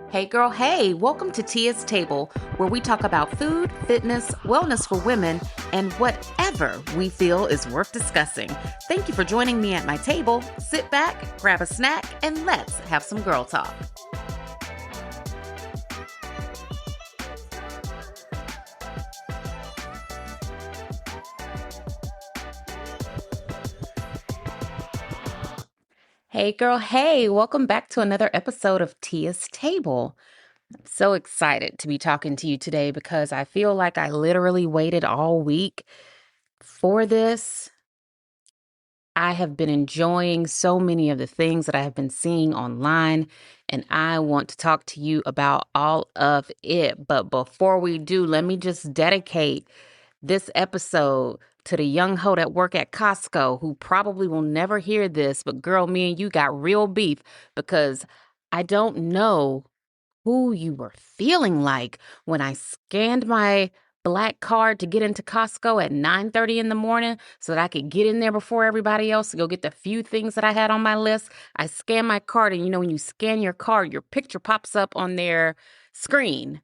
Hey girl, hey, welcome to Tia's Table, where we talk about food, fitness, wellness for women, and whatever we feel is worth discussing. Thank you for joining me at my table. Sit back, grab a snack, and let's have some girl talk. Hey girl, hey, welcome back to another episode of Tia's Table. I'm so excited to be talking to you today because I feel like I literally waited all week for this. I have been enjoying so many of the things that I have been seeing online, and I want to talk to you about all of it. But before we do, let me just dedicate this episode to the young hoe that work at Costco who probably will never hear this, but girl, me and you got real beef because I don't know who you were feeling like when I scanned my black card to get into Costco at 9:30 in the morning so that I could get in there before everybody else to go get the few things that I had on my list. I scanned my card, and when you scan your card, your picture pops up on their screen.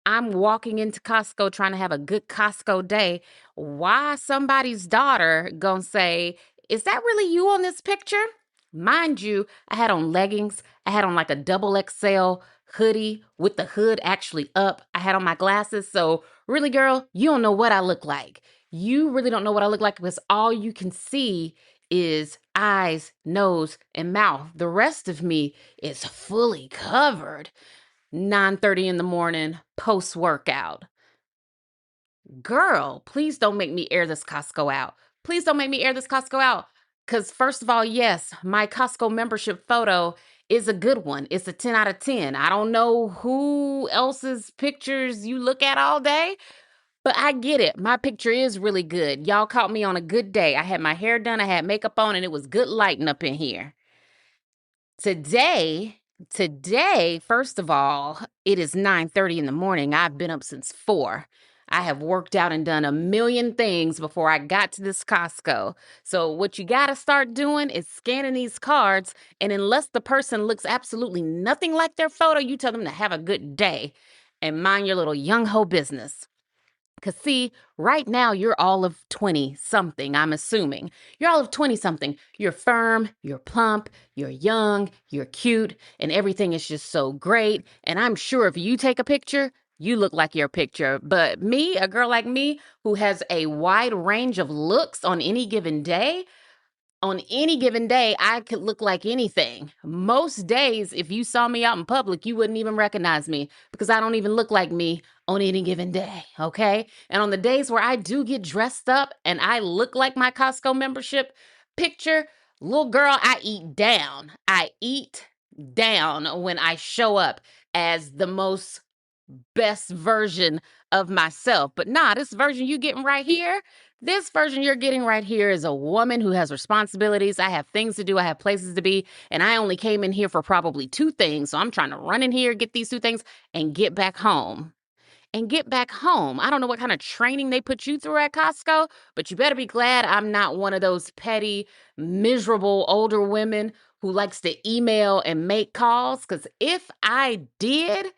I'm walking into Costco trying to have a good Costco day. Why somebody's daughter gonna say, "Is that really you on this picture?" Mind you, I had on leggings. I had on like a double XL hoodie with the hood actually up. I had on my glasses. So really, girl, you don't know what I look like. You really don't know what I look like because all you can see is eyes, nose, and mouth. The rest of me is fully covered. 9:30 in the morning, post-workout. Girl, please don't make me air this Costco out. Please don't make me air this Costco out. Because first of all, yes, my Costco membership photo is a good one. It's a 10 out of 10. I don't know who else's pictures you look at all day, but I get it. My picture is really good. Y'all caught me on a good day. I had my hair done, I had makeup on, and it was good lighting up in here. Today, first of all, it is 9:30 in the morning. I've been up since 4. I have worked out and done a million things before I got to this Costco. So what you got to start doing is scanning these cards, and unless the person looks absolutely nothing like their photo, you tell them to have a good day and mind your little young ho business. Because, see, right now you're all of 20 something, I'm assuming. You're all of 20 something. You're firm, you're plump, you're young, you're cute, and everything is just so great. And I'm sure if you take a picture, you look like your picture. But me, a girl like me who has a wide range of looks on any given day, I could look like anything. Most days, if you saw me out in public, you wouldn't even recognize me because I don't even look like me on any given day, okay? And on the days where I do get dressed up and I look like my Costco membership picture, little girl, I eat down. I eat down when I show up as the most best version of myself. But nah, this version you getting right here, this version you're getting right here is a woman who has responsibilities. I have things to do, I have places to be, and I only came in here for probably 2 things. So I'm trying to run in here, get these 2 things, and get back home. And get back home. I don't know what kind of training they put you through at Costco, but you better be glad I'm not one of those petty, miserable older women who likes to email and make calls. Because if I did,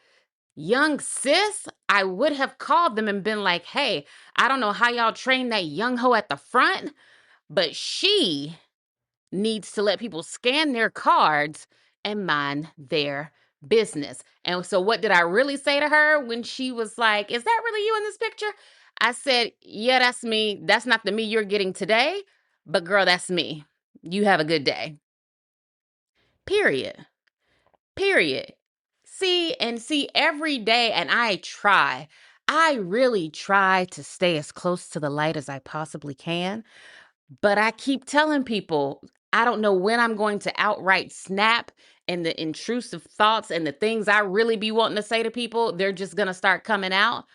young sis, I would have called them and been like, "Hey, I don't know how y'all train that young hoe at the front, but she needs to let people scan their cards and mind their business." And so what did I really say to her when she was like, "Is that really you in this picture?" I said, "Yeah, that's me. That's not the me you're getting today, but girl, that's me. You have a good day." Period. Period. See every day, and I really try to stay as close to the light as I possibly can. But I keep telling people, I don't know when I'm going to outright snap, and the intrusive thoughts and the things I really be wanting to say to people, they're just going to start coming out.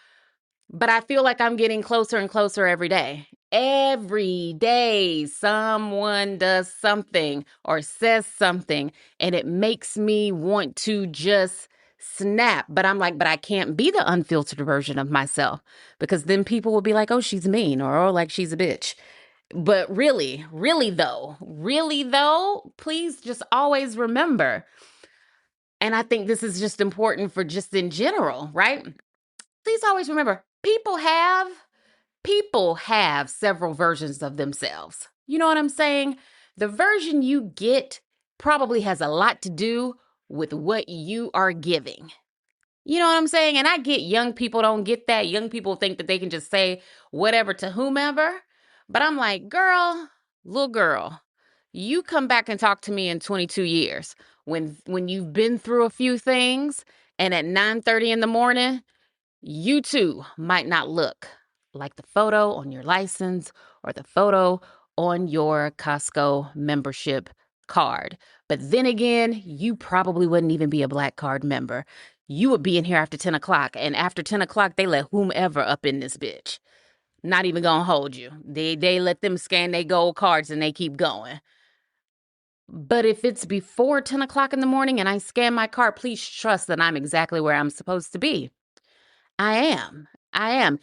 But I feel like I'm getting closer and closer every day. Every day, someone does something or says something, and it makes me want to just snap. But I'm like, but I can't be the unfiltered version of myself because then people will be like, "Oh, she's mean," or "Oh, like she's a bitch." But really though, please just always remember And I think this is just important for just in general, right? Please always remember, people have several versions of themselves. You know what I'm saying? The version you get probably has a lot to do with what you are giving. You know what I'm saying? And I get young people don't get that. Young people think that they can just say whatever to whomever. But I'm like, girl, little girl, you come back and talk to me in 22 years when you've been through a few things and at 9:30 in the morning, you too might not look like the photo on your license or the photo on your Costco membership card. But then again, you probably wouldn't even be a Black Card member. You would be in here after 10 o'clock. And after 10 o'clock, they let whomever up in this bitch. Not even gonna hold you. They let them scan their gold cards and they keep going. But if it's before 10 o'clock in the morning and I scan my card, please trust that I'm exactly where I'm supposed to be. I am. I am.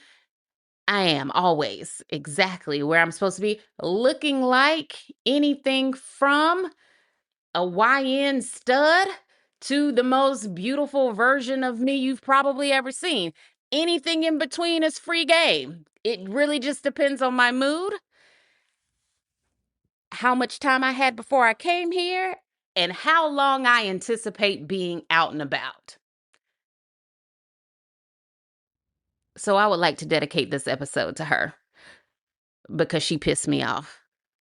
I am always exactly where I'm supposed to be, looking like anything from a YN stud to the most beautiful version of me you've probably ever seen. Anything in between is free game. It really just depends on my mood, how much time I had before I came here, and how long I anticipate being out and about. So I would like to dedicate this episode to her because she pissed me off.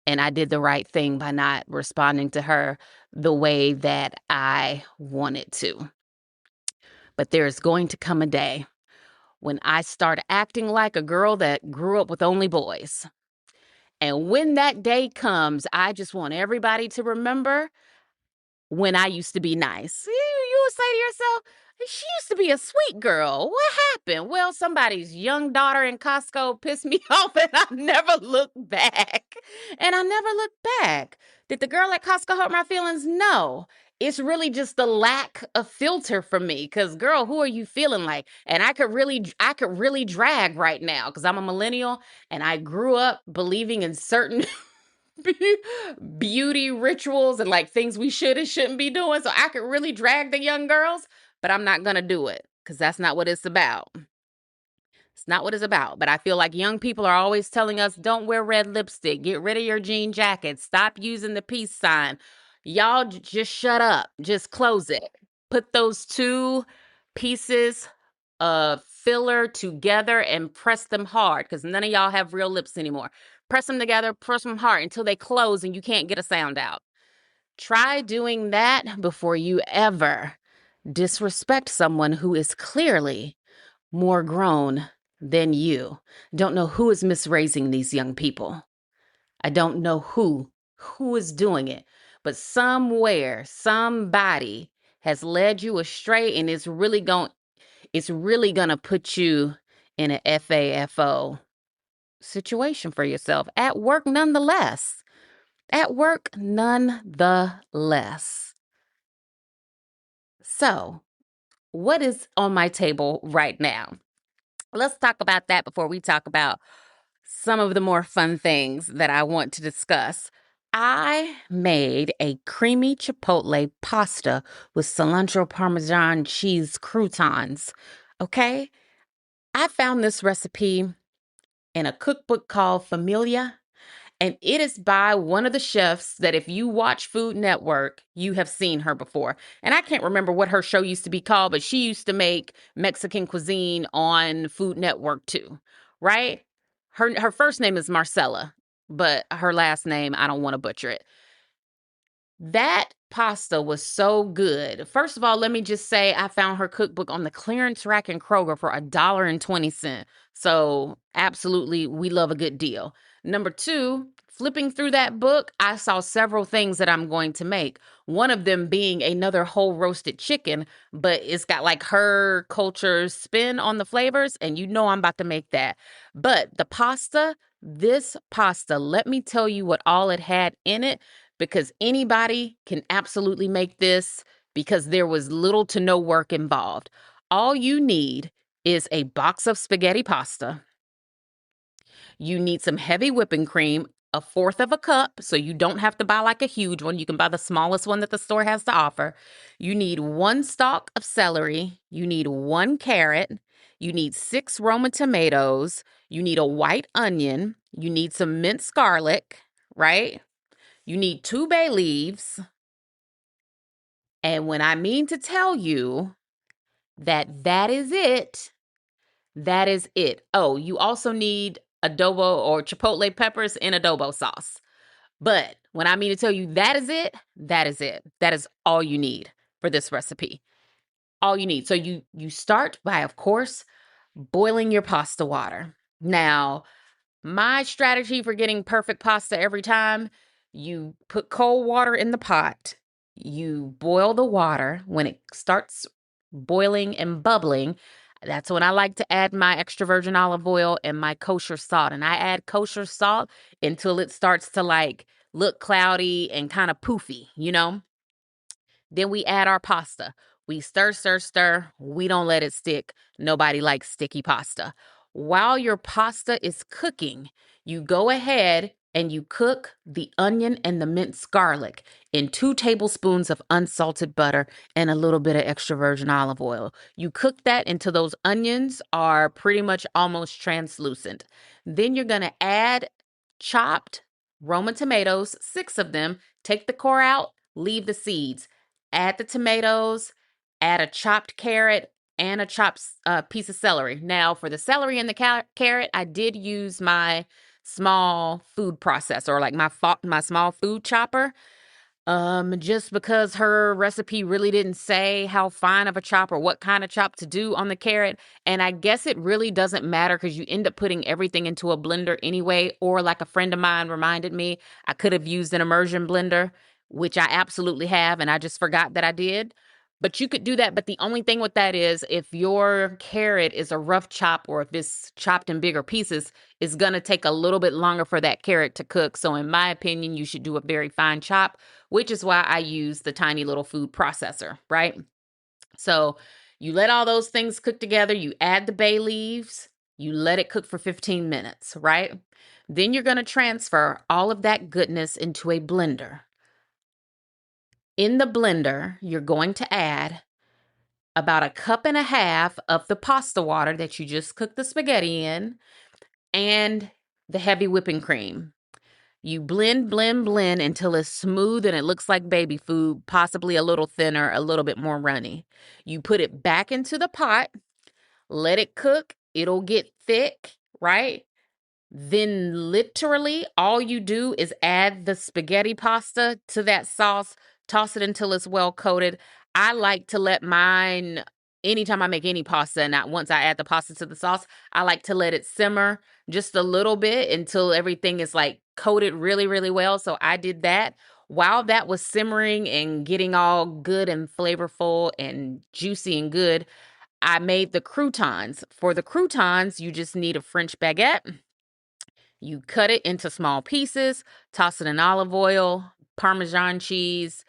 And I did the right thing by not responding to her the way that I wanted to. But there's going to come a day when I start acting like a girl that grew up with only boys. And when that day comes, I just want everybody to remember when I used to be nice. You would say to yourself, she used to be a sweet girl. What happened? Well, somebody's young daughter in Costco pissed me off and I never looked back. And I never looked back. Did the girl at Costco hurt my feelings? No. It's really just the lack of filter for me. Cause girl, who are you feeling like? And I could really drag right now because I'm a millennial and I grew up believing in certain beauty rituals and like things we should and shouldn't be doing. So I could really drag the young girls, but I'm not going to do it because that's not what it's about. It's not what it's about. But I feel like young people are always telling us, don't wear red lipstick, get rid of your jean jacket, stop using the peace sign. Y'all just shut up, just close it. Put those two pieces of filler together and press them hard because none of y'all have real lips anymore. Press them together, press them hard until they close and you can't get a sound out. Try doing that before you ever disrespect someone who is clearly more grown than you. Don't know who is misraising these young people. I don't know who is doing it, but somewhere, somebody has led you astray and it's really gonna put you in a FAFO situation for yourself at work nonetheless. At work nonetheless. So, what is on my table right now? Let's talk about that before we talk about some of the more fun things that I want to discuss. I made a creamy chipotle pasta with cilantro parmesan cheese croutons. Okay? I found this recipe in a cookbook called Familia, and it is by one of the chefs that if you watch Food Network, you have seen her before. And I can't remember what her show used to be called, but she used to make Mexican cuisine on Food Network too, right? Her first name is Marcella, but her last name, I don't want to butcher it. That pasta was so good. First of all, let me just say I found her cookbook on the clearance rack in Kroger for $1.20. So, absolutely, we love a good deal. Number two, flipping through that book, I saw several things that I'm going to make. One of them being another whole roasted chicken, but it's got like her culture spin on the flavors, and you know I'm about to make that. But the pasta, this pasta, let me tell you what all it had in it because anybody can absolutely make this because there was little to no work involved. All you need is a box of spaghetti pasta. You need some heavy whipping cream. a fourth of a cup, so you don't have to buy like a huge one. You can buy the smallest one that the store has to offer. You need 1 stalk of celery. You need 1 carrot. You need 6 Roma tomatoes. You need a white onion. You need some minced garlic, right? You need 2 bay leaves. And when I mean to tell you that is it, that is it. Oh, you also need adobo or chipotle peppers in adobo sauce. But when I mean to tell you that is it, that is it. That is all you need for this recipe. All you need. So you start by, of course, boiling your pasta water. Now, my strategy for getting perfect pasta every time, you put cold water in the pot, you boil the water. When it starts boiling and bubbling, that's when I like to add my extra virgin olive oil and my kosher salt. And I add kosher salt until it starts to like look cloudy and kind of poofy, you know? Then we add our pasta. We stir, stir, stir. We don't let it stick. Nobody likes sticky pasta. While your pasta is cooking, you go ahead and you cook the onion and the minced garlic in 2 tablespoons of unsalted butter and a little bit of extra virgin olive oil. You cook that until those onions are pretty much almost translucent. Then you're going to add chopped Roma tomatoes, 6 of them. Take the core out, leave the seeds. Add the tomatoes, add a chopped carrot, and a chopped piece of celery. Now, for the celery and the carrot, I did use my small food processor, or like my small food chopper. Just because her recipe really didn't say how fine of a chop or what kind of chop to do on the carrot. And I guess it really doesn't matter because you end up putting everything into a blender anyway. Or like a friend of mine reminded me, I could have used an immersion blender, which I absolutely have, and I just forgot that I did. But you could do that. But the only thing with that is if your carrot is a rough chop or if it's chopped in bigger pieces, it's going to take a little bit longer for that carrot to cook. So in my opinion, you should do a very fine chop, which is why I use the tiny little food processor, right? So you let all those things cook together. You add the bay leaves. You let it cook for 15 minutes, right? Then you're going to transfer all of that goodness into a blender. In the blender, you're going to add about 1.5 cups of the pasta water that you just cooked the spaghetti in and the heavy whipping cream. You blend, blend, blend until it's smooth and it looks like baby food, possibly a little thinner, a little bit more runny. You put it back into the pot, let it cook. It'll get thick, right? Then literally all you do is add the spaghetti pasta to that sauce, toss it until it's well coated. I like to let mine, anytime I make any pasta, and once I add the pasta to the sauce, I like to let it simmer just a little bit until everything is like coated really, really well. So I did that. While that was simmering and getting all good and flavorful and juicy and good, I made the croutons. For the croutons, you just need a French baguette. You cut it into small pieces, toss it in olive oil, Parmesan cheese.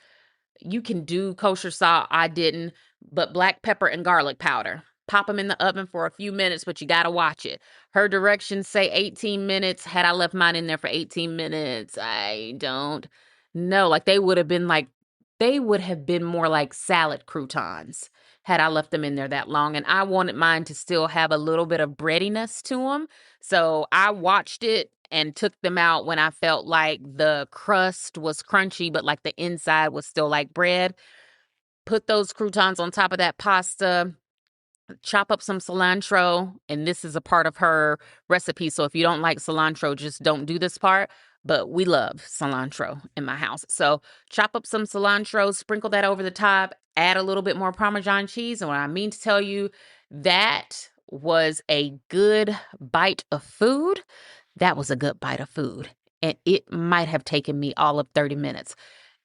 You can do kosher salt. I didn't, but black pepper and garlic powder. Pop them in the oven for a few minutes, but you got to watch it. Her directions say 18 minutes. Had I left mine in there for 18 minutes, I don't know. Like they would have been more like salad croutons had I left them in there that long. And I wanted mine to still have a little bit of breadiness to them. So I watched it and took them out when I felt like the crust was crunchy, but like the inside was still like bread. Put those croutons on top of that pasta, chop up some cilantro, and this is a part of her recipe. So if you don't like cilantro, just don't do this part. But we love cilantro in my house. So chop up some cilantro, sprinkle that over the top, add a little bit more Parmesan cheese. And what I mean to tell you, that was a good bite of food. That was a good bite of food. And it might have taken me all of 30 minutes.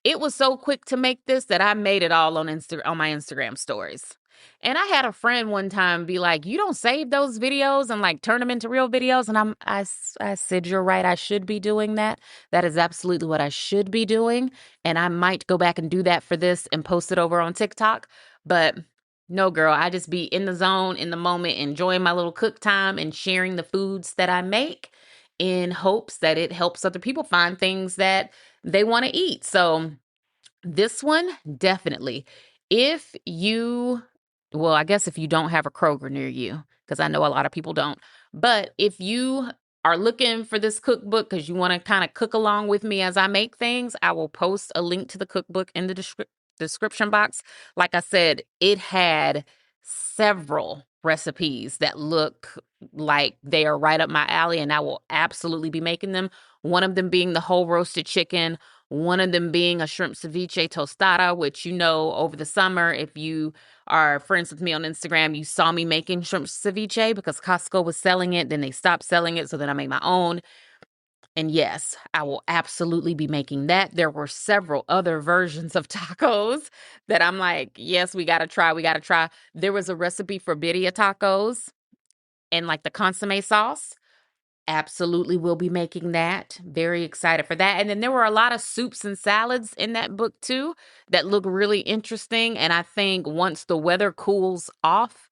It was so quick to make this that I made it all on my Instagram stories. And I had a friend one time be like, "You don't save those videos and like turn them into real videos." And I said, "You're right. I should be doing that. That is absolutely what I should be doing. And I might go back and do that for this and post it over on TikTok." But no, girl, I just be in the zone, in the moment, enjoying my little cook time and sharing the foods that I make. in hopes that it helps other people find things that they want to eat. So this one, definitely. If you, well, I guess if you don't have a Kroger near you, because I know a lot of people don't, but if you are looking for this cookbook because you want to kind of cook along with me as I make things, I will post a link to the cookbook in the description box. Like I said, it had several recipes that look like they are right up my alley, and I will absolutely be making them. One of them being the whole roasted chicken, one of them being a shrimp ceviche tostada, which, you know, over the summer, if you are friends with me on Instagram, you saw me making shrimp ceviche because Costco was selling it. Then they stopped selling it. So then I made my own. And yes, I will absolutely be making that. There were several other versions of tacos that I'm like, yes, we got to try. We got to try. There was a recipe for birria tacos and like the consomme sauce. Absolutely will be making that. Very excited for that. And then there were a lot of soups and salads in that book too that look really interesting. And I think once the weather cools off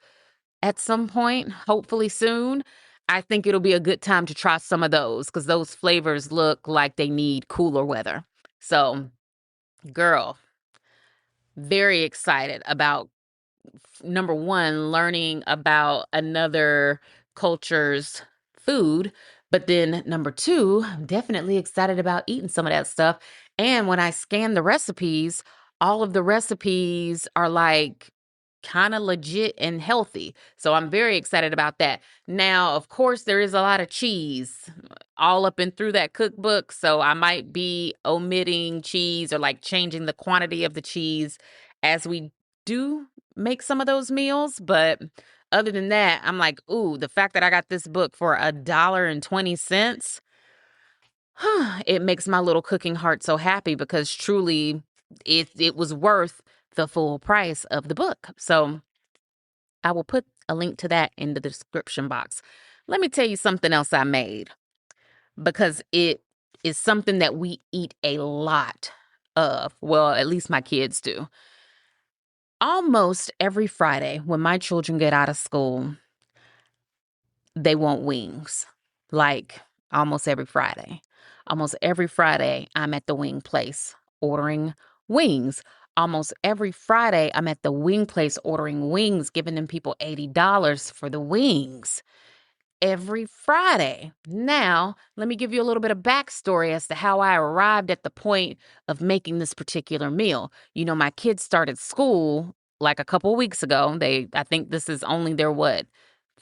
at some point, hopefully soon, I think it'll be a good time to try some of those because those flavors look like they need cooler weather. So, girl, very excited about number one, learning about another culture's food. But then number two, I'm definitely excited about eating some of that stuff. And when I scan the recipes, all of the recipes are like kind of legit and healthy. So I'm very excited about that. Now, of course, there is a lot of cheese all up and through that cookbook. So I might be omitting cheese or like changing the quantity of the cheese as we do make some of those meals. But other than that, I'm like, ooh, the fact that I got this book for $1.20, it makes my little cooking heart so happy because truly it was worth the full price of the book. So I will put a link to that in the description box. Let me tell you something else I made because it is something that we eat a lot of. Well, at least my kids do. Almost every Friday when my children get out of school, they want wings. Like almost every Friday. Almost every Friday, I'm at the wing place ordering wings. Almost every Friday, I'm at the wing place ordering wings, giving them people $80 for the wings. Every Friday. Now, let me give you a little bit of backstory as to how I arrived at the point of making this particular meal. You know, my kids started school like a couple weeks ago. I think this is only their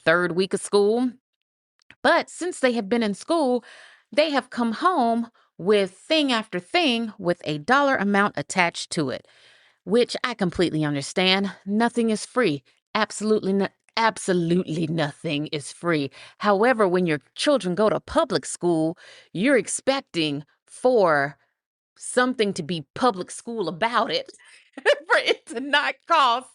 third week of school. But since they have been in school, they have come home with thing after thing with a dollar amount attached to it, which I completely understand. Nothing is free. Absolutely nothing is free. However, when your children go to public school, you're expecting for something to be public school about it, for it to not cost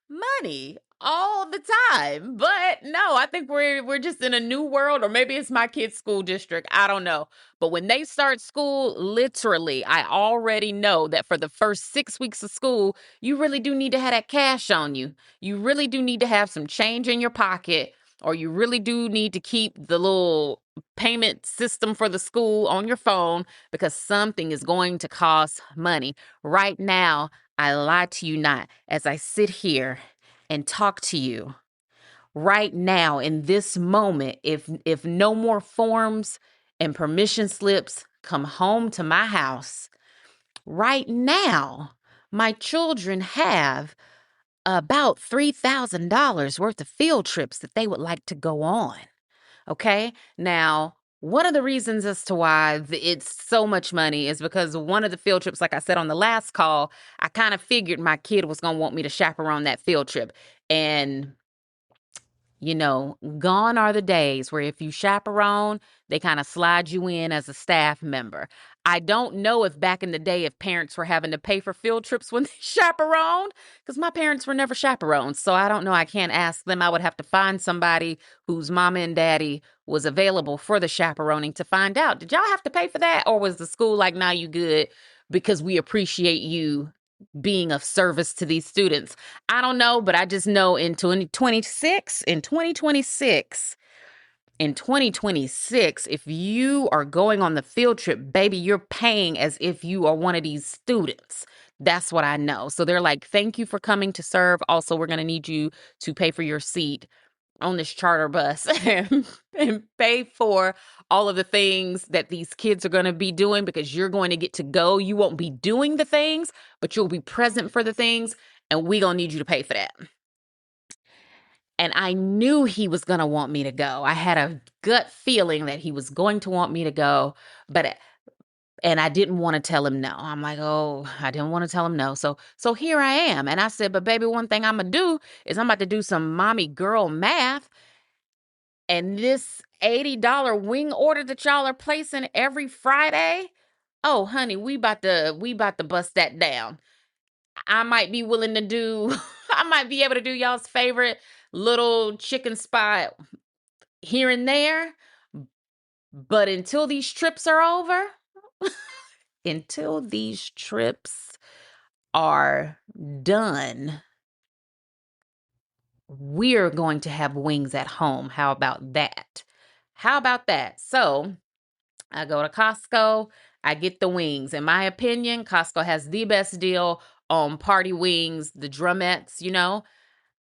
money all the time. But no, I think we're just in a new world, or maybe it's my kids' school district. I don't know. But when they start school, literally, I already know that for the first 6 weeks of school, you really do need to have that cash on you. You really do need to have some change in your pocket, or you really do need to keep the little payment system for the school on your phone because something is going to cost money. Right now, I lie to you not, as I sit here and talk to you right now in this moment, if no more forms and permission slips come home to my house, right now, my children have about $3,000 worth of field trips that they would like to go on. Okay. Now, one of the reasons as to why it's so much money is because one of the field trips, like I said on the last call, I kind of figured my kid was going to want me to chaperone that field trip. And you know, gone are the days where if you chaperone, they kind of slide you in as a staff member. I don't know if back in the day, if parents were having to pay for field trips when they chaperoned, because my parents were never chaperones. So I don't know. I can't ask them. I would have to find somebody whose mama and daddy was available for the chaperoning to find out. Did y'all have to pay for that? Or was the school like, nah, you good because we appreciate you being of service to these students? I don't know, but I just know in 2026, In 2026, if you are going on the field trip, baby, you're paying as if you are one of these students. That's what I know. So they're like, thank you for coming to serve. Also, we're going to need you to pay for your seat on this charter bus and pay for all of the things that these kids are going to be doing, because you're going to get to go. You won't be doing the things, but you'll be present for the things, and we going to need you to pay for that. And I knew he was going to want me to go. I had a gut feeling that he was going to want me to go, and I didn't want to tell him no. I'm like, oh, I didn't want to tell him no. So here I am. And I said, but baby, one thing I'm going to do is I'm about to do some mommy girl math. And this $80 wing order that y'all are placing every Friday, oh, honey, we about to bust that down. I might be willing to do, I might be able to do y'all's favorite little chicken spot here and there. But until these trips are over, until these trips are done, we're going to have wings at home. How about that? How about that? So I go to Costco, I get the wings. In my opinion, Costco has the best deal on party wings, the drumettes,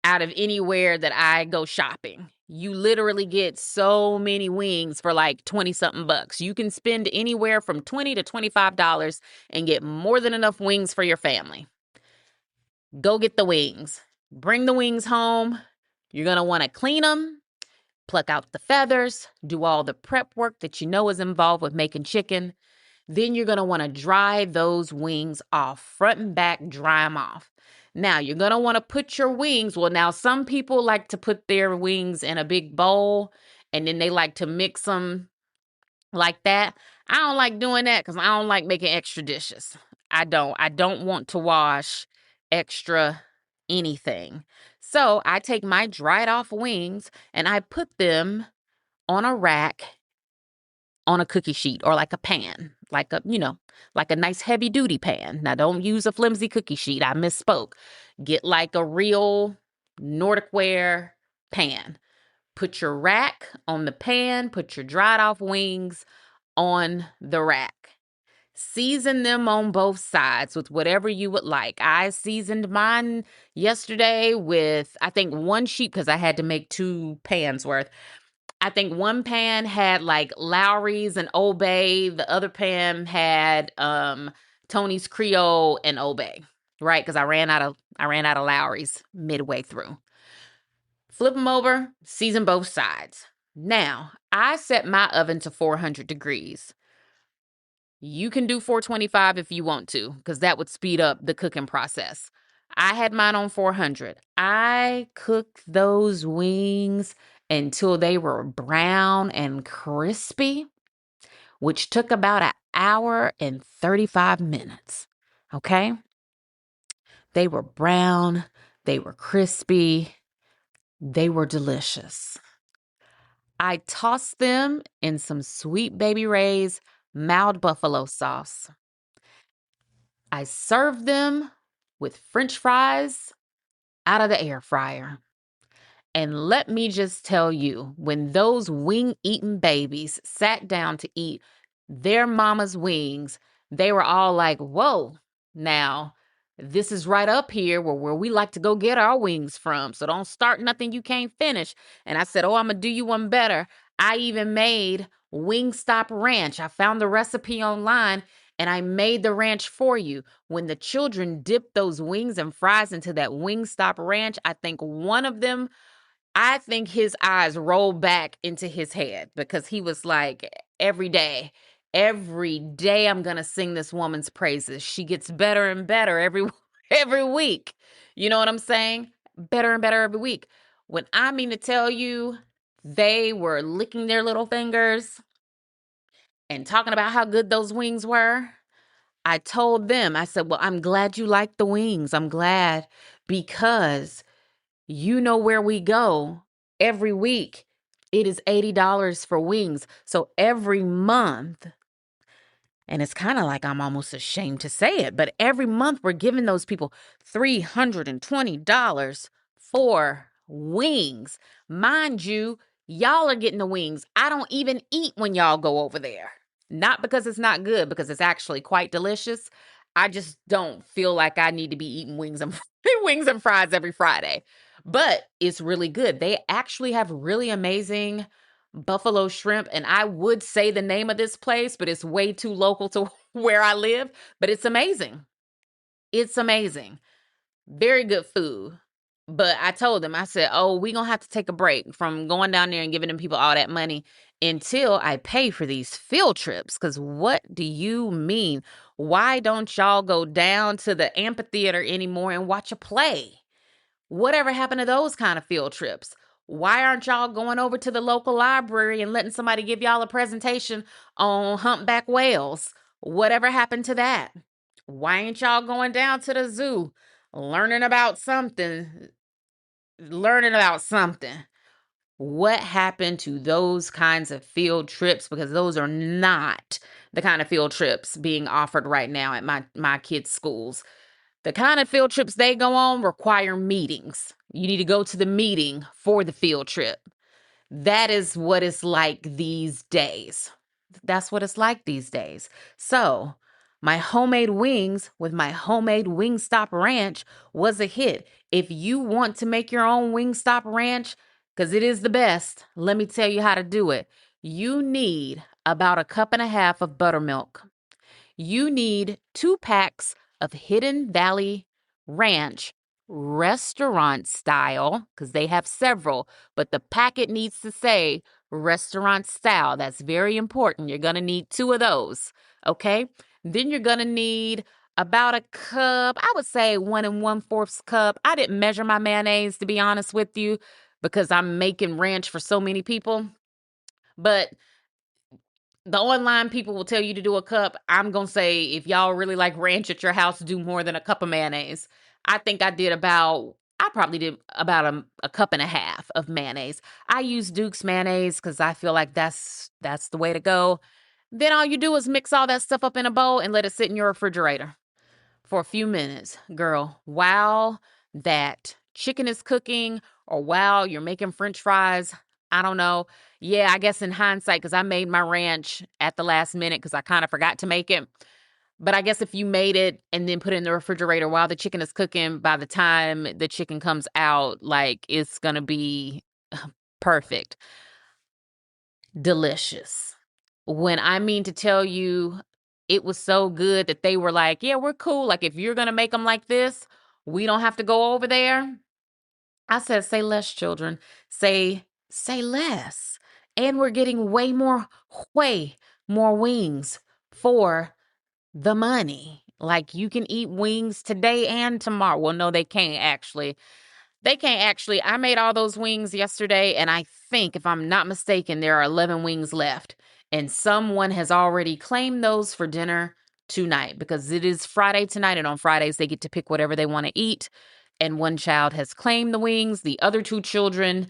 out of anywhere that I go shopping. You literally get so many wings for like 20 something bucks. You can spend anywhere from $20 to $25 and get more than enough wings for your family. Go get the wings. Bring the wings home. You're going to want to clean them, pluck out the feathers, do all the prep work that you know is involved with making chicken. Then you're going to want to dry those wings off, front and back, dry them off. Now, you're going to want to put your wings, well, now some people like to put their wings in a big bowl, and then they like to mix them like that. I don't like doing that because I don't like making extra dishes. I don't want to wash extra anything. So I take my dried off wings and I put them on a rack on a cookie sheet or like a pan, like a nice heavy duty pan. Now don't use a flimsy cookie sheet. I misspoke. Get like a real Nordic ware pan. Put your rack on the pan, put your dried off wings on the rack. Season them on both sides with whatever you would like. I seasoned mine yesterday with, I think, one sheet because I had to make 2 pans worth. I think one pan had like Lowry's and Old Bay. The other pan had Tony's Creole and Old Bay, right? Because I ran out of Lowry's midway through. Flip them over, season both sides. Now, I set my oven to 400 degrees. You can do 425 if you want to, because that would speed up the cooking process. I had mine on 400. I cooked those wings until they were brown and crispy, which took about an hour and 35 minutes. Okay? They were brown, they were crispy, they were delicious. I tossed them in some Sweet Baby Ray's mild buffalo sauce. I served them with French fries out of the air fryer. And let me just tell you, when those wing-eating babies sat down to eat their mama's wings, they were all like, whoa, now, this is right up here where we like to go get our wings from. So don't start nothing you can't finish. And I said, oh, I'm going to do you one better. I even made Wingstop Ranch. I found the recipe online and I made the ranch for you. When the children dipped those wings and fries into that Wingstop Ranch, I think his eyes rolled back into his head because he was like, every day I'm going to sing this woman's praises. She gets better and better every week. You know what I'm saying? Better and better every week. When I mean to tell you, they were licking their little fingers and talking about how good those wings were. I told them, I said, well, I'm glad you like the wings. I'm glad because you know where we go every week. It is $80 for wings. So every month, and it's kind of like I'm almost ashamed to say it, but every month we're giving those people $320 for wings. Mind you, Y'all are getting the wings. I don't even eat when y'all go over there. Not because it's not good, because it's actually quite delicious. I just don't feel like I need to be eating wings and wings and fries every Friday. But it's really good. They actually have really amazing buffalo shrimp, and I would say the name of this place, but it's way too local to where I live, but it's amazing. It's amazing. Very good food. But I told them, I said, oh, we going to have to take a break from going down there and giving them people all that money until I pay for these field trips. Because what do you mean? Why don't y'all go down to the amphitheater anymore and watch a play? Whatever happened to those kind of field trips? Why aren't y'all going over to the local library and letting somebody give y'all a presentation on humpback whales? Whatever happened to that? Why ain't y'all going down to the zoo, learning about something? Learning about something. What happened to those kinds of field trips? Because those are not the kind of field trips being offered right now at my kids' schools. The kind of field trips they go on require meetings. You need to go to the meeting for the field trip. That is what it's like these days. That's what it's like these days. So, my homemade wings with my homemade Wingstop Ranch was a hit. If you want to make your own Wingstop Ranch, because it is the best, let me tell you how to do it. You need about a cup and a half of buttermilk. You need 2 packs of Hidden Valley Ranch restaurant style, because they have several, but the packet needs to say restaurant style. That's very important. You're going to need 2 of those, okay? Then you're going to need about a cup, I would say 1 1/4 cup. I didn't measure my mayonnaise, to be honest with you, because I'm making ranch for so many people. But the online people will tell you to do a cup. I'm going to say if y'all really like ranch at your house, do more than a cup of mayonnaise. I think I probably did about a cup and a half of mayonnaise. I use Duke's mayonnaise because I feel like that's the way to go. Then all you do is mix all that stuff up in a bowl and let it sit in your refrigerator for a few minutes. Girl, while that chicken is cooking or while you're making French fries, I don't know. Yeah, I guess in hindsight, because I made my ranch at the last minute because I kind of forgot to make it. But I guess if you made it and then put it in the refrigerator while the chicken is cooking, by the time the chicken comes out, like it's going to be perfect. Delicious. When I mean to tell you, it was so good that they were like, yeah, we're cool. Like, if you're going to make them like this, we don't have to go over there. I said, say less, children. Say less. And we're getting way more wings for the money. Like, you can eat wings today and tomorrow. Well, no, they can't actually. They can't actually. I made all those wings yesterday, and I think, if I'm not mistaken, there are 11 wings left. And someone has already claimed those for dinner tonight because it is Friday tonight, and on Fridays they get to pick whatever they want to eat. And one child has claimed the wings. The other 2 children,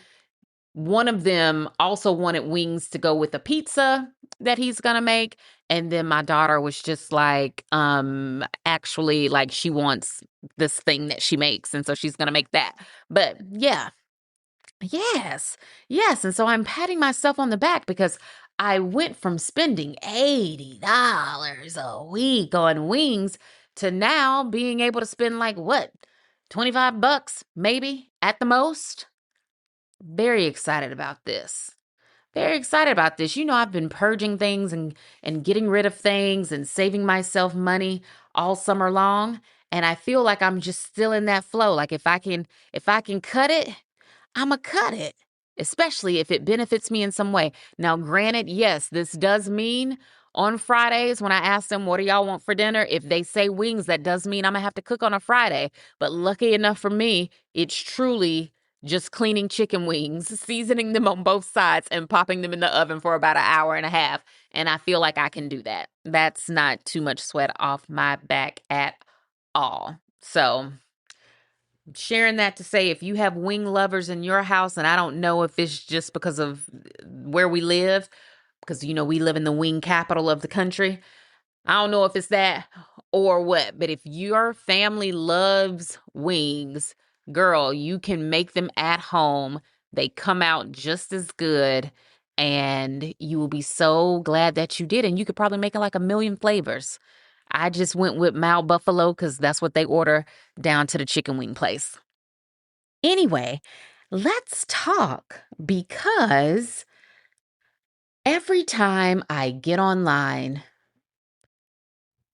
one of them also wanted wings to go with a pizza that he's gonna make. And then my daughter was just like, actually, like, she wants this thing that she makes, and so she's gonna make that. But yeah, yes. And so I'm patting myself on the back because I went from spending $80 a week on wings to now being able to spend like what, $25 maybe at the most. Very excited about this. Very excited about this. You know, I've been purging things and getting rid of things and saving myself money all summer long, and I feel like I'm just still in that flow. Like, if I can cut it, I'ma cut it, especially if it benefits me in some way. Now, granted, yes, this does mean on Fridays when I ask them, what do y'all want for dinner? If they say wings, that does mean I'm gonna have to cook on a Friday. But lucky enough for me, it's truly just cleaning chicken wings, seasoning them on both sides, and popping them in the oven for about an hour and a half. And I feel like I can do that. That's not too much sweat off my back at all. So, sharing that to say, if you have wing lovers in your house, and I don't know if it's just because of where we live, because, you know, we live in the wing capital of the country. I don't know if it's that or what, but if your family loves wings, girl, you can make them at home. They come out just as good, and you will be so glad that you did. And you could probably make it like a million flavors. I just went with mild buffalo because that's what they order down to the chicken wing place. Anyway, let's talk because every time I get online,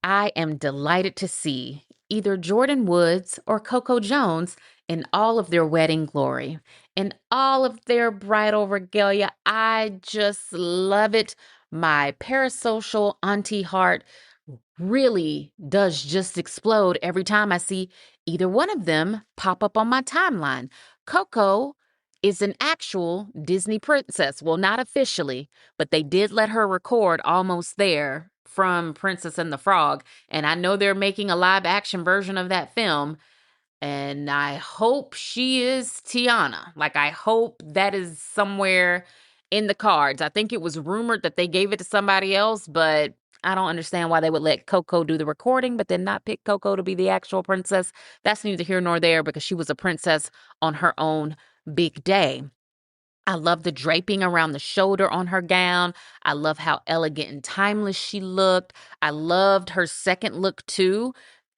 I am delighted to see either Jordyn Woods or CoCo Jones in all of their wedding glory, in all of their bridal regalia. I just love it. My parasocial auntie heart really does just explode every time I see either one of them pop up on my timeline. CoCo is an actual Disney princess. Well, not officially, but they did let her record Almost There from Princess and the Frog. And I know they're making a live action version of that film. And I hope she is Tiana. Like, I hope that is somewhere in the cards. I think it was rumored that they gave it to somebody else, but I don't understand why they would let CoCo do the recording, but then not pick CoCo to be the actual princess. That's neither here nor there because she was a princess on her own big day. I love the draping around the shoulder on her gown. I love how elegant and timeless she looked. I loved her second look too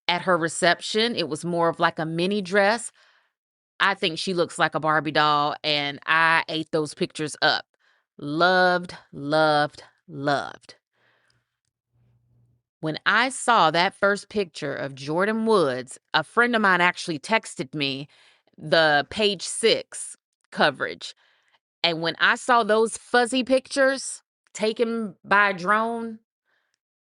at her reception. It was more of like a mini dress. I think she looks like a Barbie doll, and I ate those pictures up. Loved, loved, loved. When I saw that first picture of Jordyn Woods, a friend of mine actually texted me the page 6 coverage. And when I saw those fuzzy pictures taken by a drone,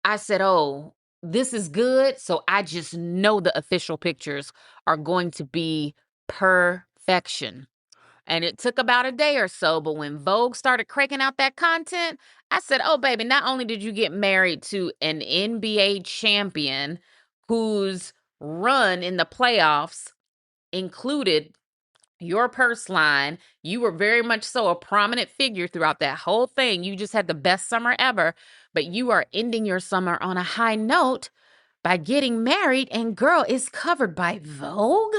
I said, oh, this is good. So I just know the official pictures are going to be perfection. And it took about a day or so, but when Vogue started cranking out that content, I said, oh, baby, not only did you get married to an NBA champion whose run in the playoffs included your purse line, you were very much so a prominent figure throughout that whole thing. You just had the best summer ever, but you are ending your summer on a high note by getting married, and girl, is covered by Vogue,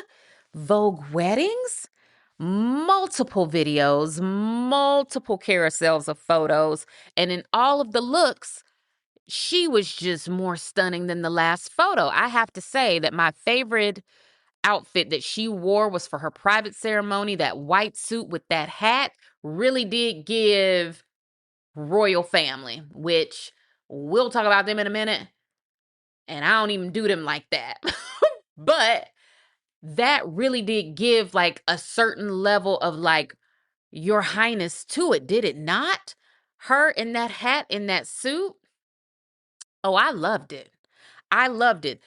Vogue weddings, multiple videos, multiple carousels of photos, and in all of the looks, she was just more stunning than the last photo. I have to say that my favorite outfit that she wore was for her private ceremony. That white suit with that hat really did give royal family, which we'll talk about them in a minute. And I don't even do them like that. But that really did give like a certain level of like your highness to it, did it not? Her in that hat, in that suit. Oh, I loved it. I loved it.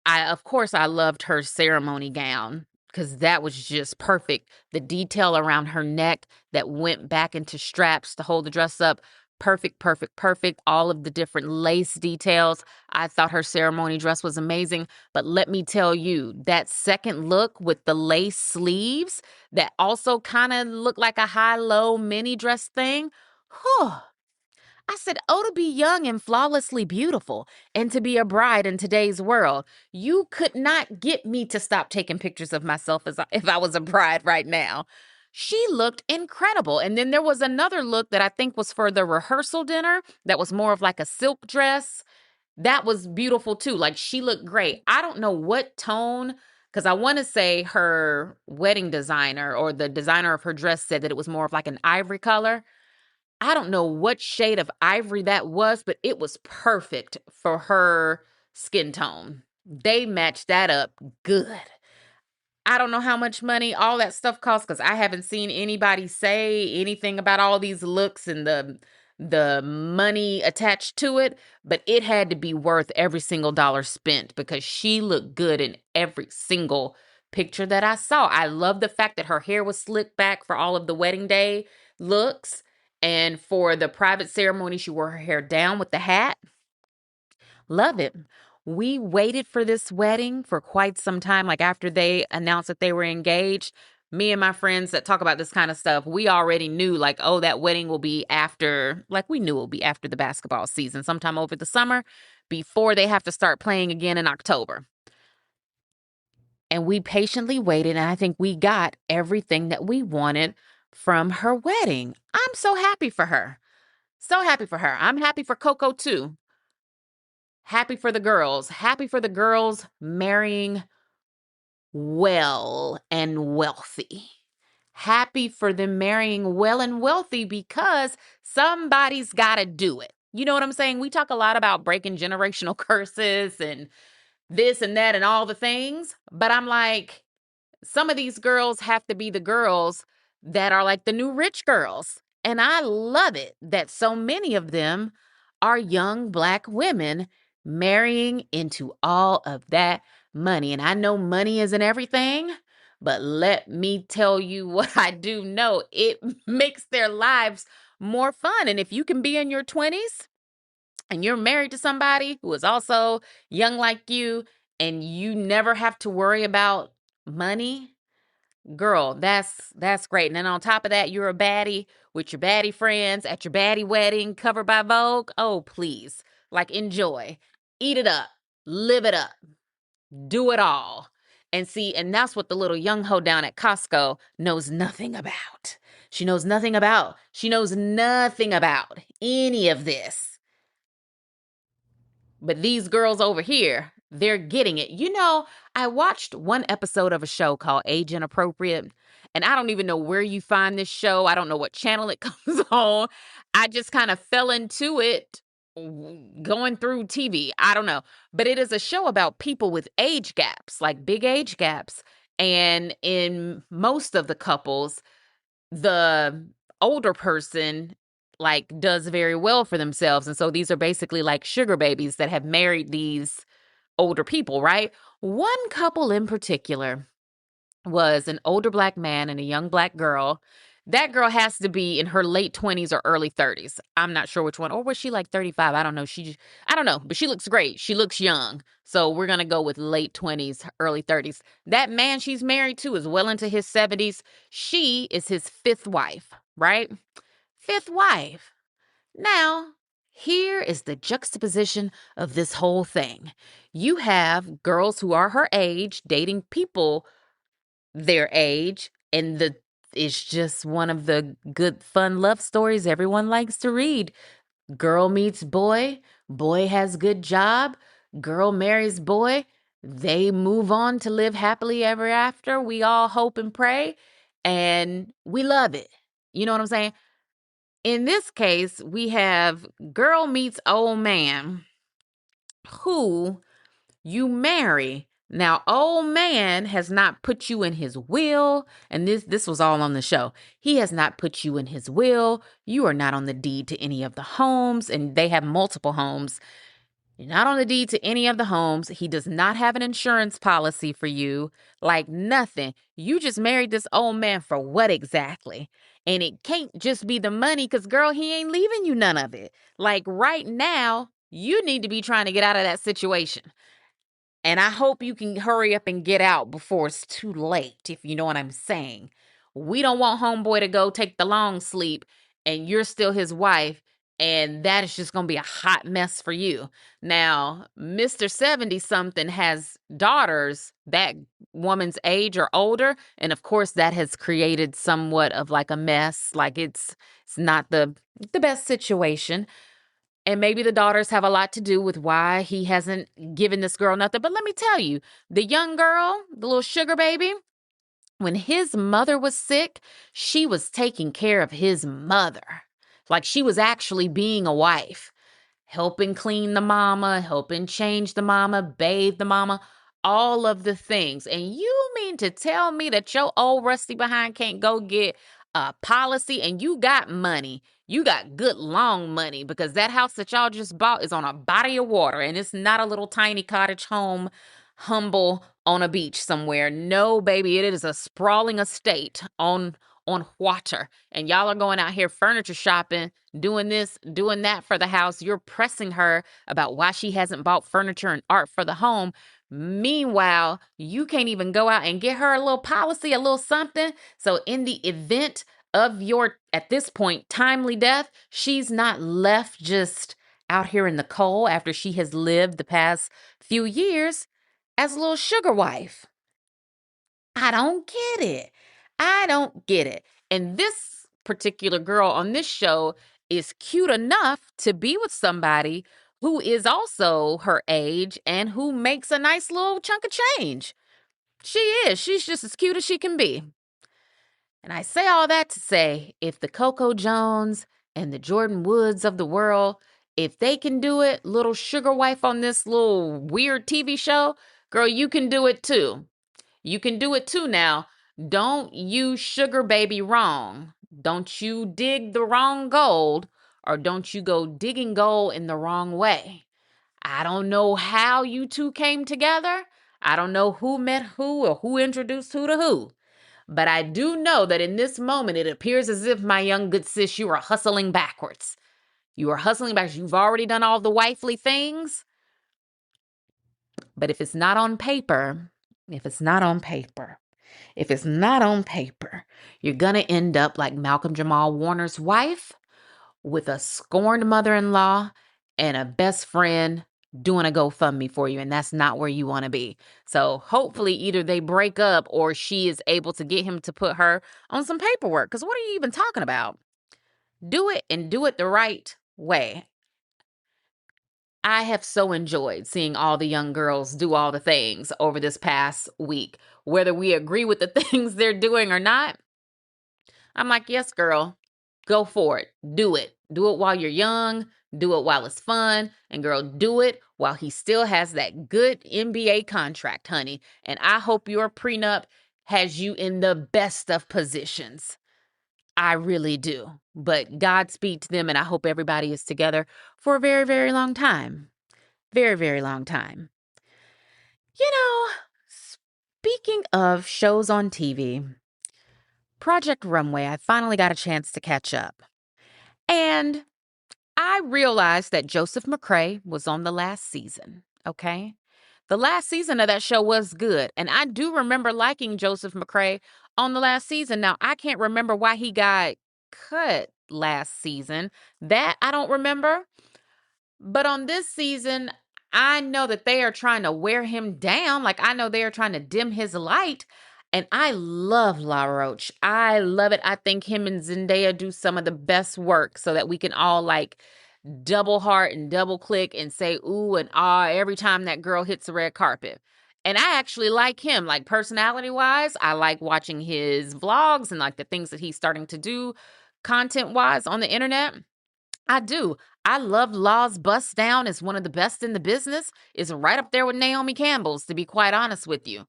Of course, I loved her ceremony gown because that was just perfect. The detail around her neck that went back into straps to hold the dress up. Perfect, perfect, perfect. All of the different lace details. I thought her ceremony dress was amazing. But let me tell you, that second look with the lace sleeves that also kind of looked like a high-low mini dress thing. Whew. I said, oh, to be young and flawlessly beautiful and to be a bride in today's world. You could not get me to stop taking pictures of myself if I was a bride right now. She looked incredible. And then there was another look that I think was for the rehearsal dinner that was more of like a silk dress. That was beautiful too. Like she looked great. I don't know what tone, because I want to say her wedding designer or the designer of her dress said that it was more of like an ivory color. I don't know what shade of ivory that was, but it was perfect for her skin tone. They matched that up good. I don't know how much money all that stuff costs because I haven't seen anybody say anything about all these looks and the money attached to it, but it had to be worth every single dollar spent because she looked good in every single picture that I saw. I love the fact that her hair was slicked back for all of the wedding day looks. And for the private ceremony, she wore her hair down with the hat. Love it. We waited for this wedding for quite some time. Like after they announced that they were engaged, me and my friends that talk about this kind of stuff, we already knew like, oh, that wedding will be after, like we knew it would be after the basketball season, sometime over the summer before they have to start playing again in October. And we patiently waited, and I think we got everything that we wanted from her wedding. I'm so happy for her. So happy for her. I'm happy for CoCo too. Happy for the girls. Happy for the girls marrying well and wealthy. Happy for them marrying well and wealthy because somebody's got to do it. You know what I'm saying? We talk a lot about breaking generational curses and this and that and all the things, but I'm like, some of these girls have to be the girls that are like the new rich girls. And I love it that so many of them are young Black women marrying into all of that money. And I know money isn't everything, but let me tell you what I do know. It makes their lives more fun. And if you can be in your 20s and you're married to somebody who is also young like you, and you never have to worry about money, girl, that's great. And then on top of that, you're a baddie with your baddie friends at your baddie wedding covered by Vogue. Oh, please. Like, enjoy. Eat it up. Live it up. Do it all. And see, and that's what the little young hoe down at Costco knows nothing about. She knows nothing about. She knows nothing about any of this. But these girls over here, they're getting it. You know, I watched one episode of a show called Age Inappropriate, and I don't even know where you find this show. I don't know what channel it comes on. I just kind of fell into it going through TV. I don't know. But it is a show about people with age gaps, like big age gaps. And in most of the couples, the older person like does very well for themselves. And so these are basically like sugar babies that have married these older people, right? One couple in particular was an older Black man and a young Black girl. That girl has to be in her late 20s or early 30s. I'm not sure which one. Or was she like 35? I don't know. I don't know, but she looks great. She looks young. So we're going to go with late 20s, early 30s. That man she's married to is well into his 70s. She is his fifth wife, right? Fifth wife. Now, here is the juxtaposition of this whole thing. You have girls who are her age dating people their age, and it's just one of the good fun love stories everyone likes to read. Girl meets boy, boy has good job, girl marries boy, they move on to live happily ever after. We all hope and pray, and we love it. You know what I'm saying? In this case, we have girl meets old man who you marry. Now, old man has not put you in his will, and this was all on the show. He has not put you in his will. You are not on the deed to any of the homes, and they have multiple homes. You're not on the deed to any of the homes. He does not have an insurance policy for you, like nothing. You just married this old man for what exactly? And it can't just be the money because, girl, he ain't leaving you none of it. Like right now, you need to be trying to get out of that situation. And I hope you can hurry up and get out before it's too late, if you know what I'm saying. We don't want homeboy to go take the long sleep and you're still his wife, and that is just going to be a hot mess for you. Now, Mr. 70 something has daughters that woman's age or older, and of course that has created somewhat of like a mess. Like it's not the best situation. And maybe the daughters have a lot to do with why he hasn't given this girl nothing. But let me tell you, the young girl, the little sugar baby, when his mother was sick, she was taking care of his mother. Like she was actually being a wife, helping clean the mama, helping change the mama, bathe the mama, all of the things. And you mean to tell me that your old rusty behind can't go get a policy and you got money? You got good long money because that house that y'all just bought is on a body of water and it's not a little tiny cottage home, humble on a beach somewhere. No, baby, it is a sprawling estate on water. And y'all are going out here furniture shopping, doing this, doing that for the house. You're pressing her about why she hasn't bought furniture and art for the home. Meanwhile, you can't even go out and get her a little policy, a little something. So in the event of your, at this point, timely death, she's not left just out here in the cold after she has lived the past few years as a little sugar wife. I don't get it. I don't get it. And this particular girl on this show is cute enough to be with somebody who is also her age and who makes a nice little chunk of change. She is. She's just as cute as she can be. And I say all that to say, if the CoCo Jones and the Jordyn Woods of the world, if they can do it, little sugar wife on this little weird TV show, girl, you can do it too. You can do it too now. Don't use sugar baby wrong. Don't you dig the wrong gold, or don't you go digging gold in the wrong way. I don't know how you two came together. I don't know who met who or who introduced who to who. But I do know that in this moment, it appears as if, my young good sis, you are hustling backwards. You are hustling backwards. You've already done all the wifely things. But if it's not on paper, if it's not on paper, if it's not on paper, you're going to end up like Malcolm Jamal Warner's wife, with a scorned mother-in-law and a best friend doing a GoFundMe for you, and that's not where you want to be. So hopefully either they break up or she is able to get him to put her on some paperwork, because what are you even talking about? Do it, and do it the right way. I have so enjoyed seeing all the young girls do all the things over this past week. Whether we agree with the things they're doing or not, I'm like, yes, girl, go for it. Do it. Do it while you're young. Do it while it's fun. And girl, do it while he still has that good NBA contract, honey. And I hope your prenup has you in the best of positions. I really do. But Godspeed to them, and I hope everybody is together for a very, very long time. Very, very long time. You know, speaking of shows on TV, Project Runway, I finally got a chance to catch up. And I realized that Joseph McCrae was on the last season, okay? The last season of that show was good. And I do remember liking Joseph McCrae on the last season. Now, I can't remember why he got cut last season. That I don't remember. But on this season, I know that they are trying to wear him down. Like, I know they are trying to dim his light. And I love La Roche. I love it. I think him and Zendaya do some of the best work so that we can all like double heart and double click and say ooh and ah every time that girl hits the red carpet. And I actually like him, like personality wise. I like watching his vlogs and like the things that he's starting to do content wise on the internet. I do. I love Law's Bust Down. Is one of the best in the business. Is right up there with Naomi Campbell's, to be quite honest with you.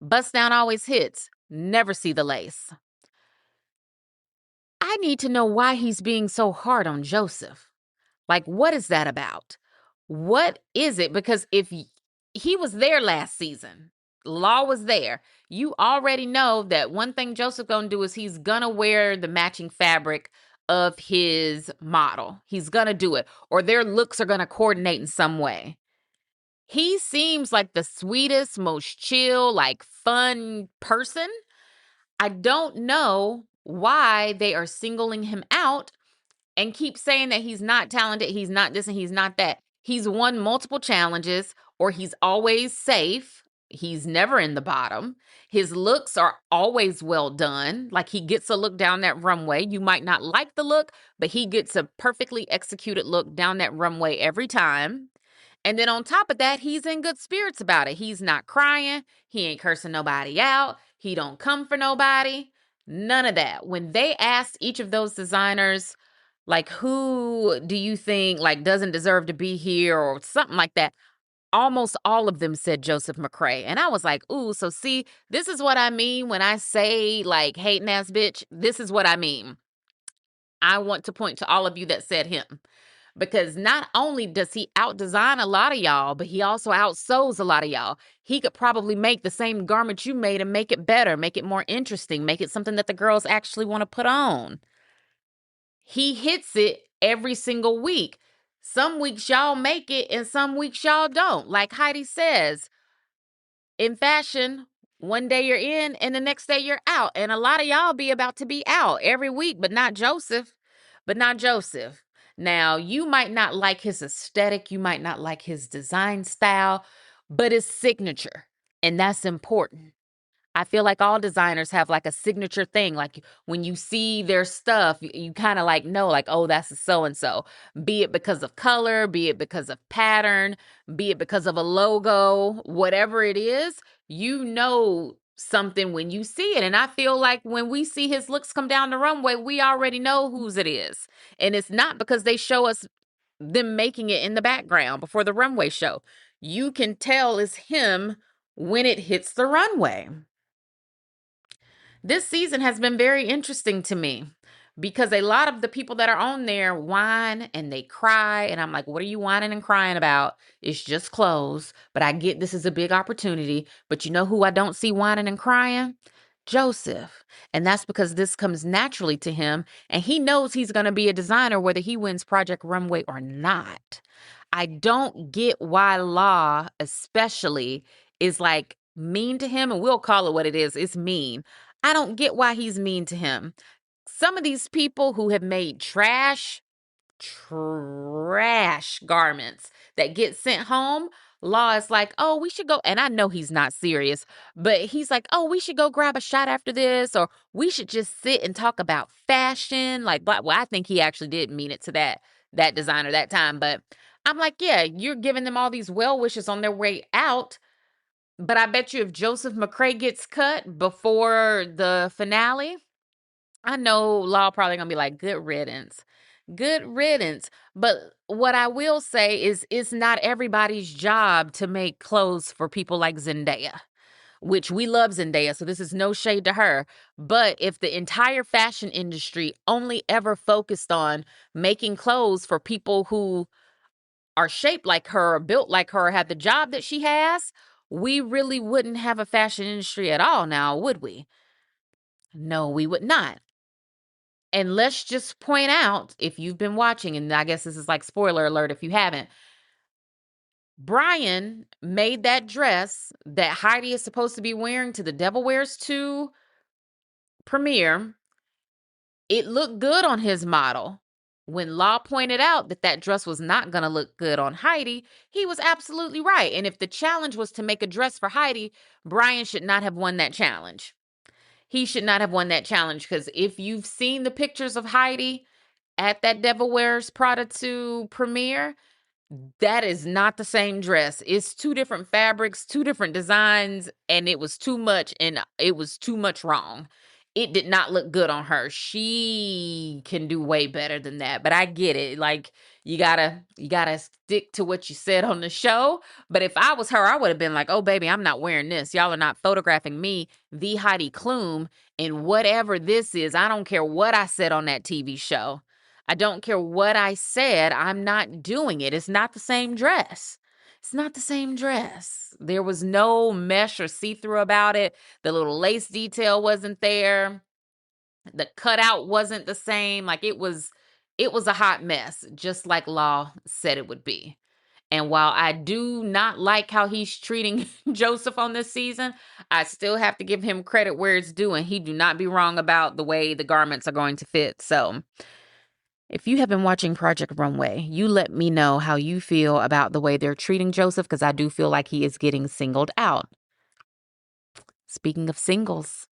Bust Down always hits. Never see the lace. I need to know why he's being so hard on Joseph. Like, what is that about? What is it? Because if he was there last season, Law was there, you already know that one thing Joseph gonna do is he's gonna wear the matching fabric of his model. He's gonna do it, or their looks are gonna coordinate in some way. He seems like the sweetest, most chill, like fun person. I don't know why they are singling him out and keep saying that he's not talented, he's not this, and he's not that. He's won multiple challenges, or he's always safe. He's never in the bottom. His looks are always well done. Like, he gets a look down that runway. You might not like the look, but he gets a perfectly executed look down that runway every time. And then on top of that, he's in good spirits about it. He's not crying. He ain't cursing nobody out. He don't come for nobody. None of that. When they asked each of those designers, like, who do you think like doesn't deserve to be here or something like that, almost all of them said Joseph McCrae. And I was like, ooh, so see, this is what I mean when I say like hating ass bitch. This is what I mean. I want to point to all of you that said him. Because not only does he outdesign a lot of y'all, but he also outsews a lot of y'all. He could probably make the same garment you made and make it better, make it more interesting, make it something that the girls actually want to put on. He hits it every single week. Some weeks y'all make it and some weeks y'all don't. Like Heidi says, in fashion, one day you're in and the next day you're out. And a lot of y'all be about to be out every week, but not Joseph. But not Joseph. Now, you might not like his aesthetic, you might not like his design style, but his signature. And that's important. I feel like all designers have like a signature thing. Like when you see their stuff, you kind of like know, like, oh, that's a so and so. Be it because of color, be it because of pattern, be it because of a logo, whatever it is, you know something when you see it. And I feel like when we see his looks come down the runway, we already know whose it is. And it's not because they show us them making it in the background before the runway show. You can tell it's him when it hits the runway. This season has been very interesting to me because a lot of the people that are on there whine and they cry. And I'm like, what are you whining and crying about? It's just clothes. But I get this is a big opportunity. But you know who I don't see whining and crying? Joseph. And that's because this comes naturally to him. And he knows he's going to be a designer whether he wins Project Runway or not. I don't get why Law, especially, is like mean to him. And we'll call it what it is. It's mean. I don't get why he's mean to him. Some of these people who have made trash garments that get sent home, Law is like, oh, we should go. And I know he's not serious, but he's like, oh, we should go grab a shot after this, or we should just sit and talk about fashion. Like, well, I think he actually did mean it to that designer that time. But I'm like, yeah, you're giving them all these well wishes on their way out. But I bet you if Joseph McCray gets cut before the finale, I know Law probably gonna be like, good riddance. Good riddance. But what I will say is it's not everybody's job to make clothes for people like Zendaya, which we love Zendaya, so this is no shade to her. But if the entire fashion industry only ever focused on making clothes for people who are shaped like her or built like her or have the job that she has, we really wouldn't have a fashion industry at all now, would we? No, we would not. And let's just point out, if you've been watching, and I guess this is like spoiler alert if you haven't, Brian made that dress that Heidi is supposed to be wearing to the Devil Wears 2 premiere. It looked good on his model. When Law pointed out that that dress was not going to look good on Heidi, he was absolutely right. And if the challenge was to make a dress for Heidi, Brian should not have won that challenge. He should not have won that challenge because if you've seen the pictures of Heidi at that Devil Wears Prada 2 premiere, that is not the same dress. It's two different fabrics, two different designs, and it was too much and it was too much wrong. It did not look good on her. She can do way better than that. But I get it. Like you gotta stick to what you said on the show. But if I was her, I would have been like, oh baby, I'm not wearing this. Y'all are not photographing me, the Heidi Klum, in whatever this is. I don't care what I said on that TV show. I don't care what I said. I'm not doing it. It's not the same dress. It's not the same dress. There was no mesh or see-through about it. The little lace detail wasn't there. The cutout wasn't the same. Like it was a hot mess, just like Law said it would be. And while I do not like how he's treating Joseph on this season, I still have to give him credit where it's due, and he do not be wrong about the way the garments are going to fit. So if you have been watching Project Runway, you let me know how you feel about the way they're treating Joseph, because I do feel like he is getting singled out. Speaking of singles,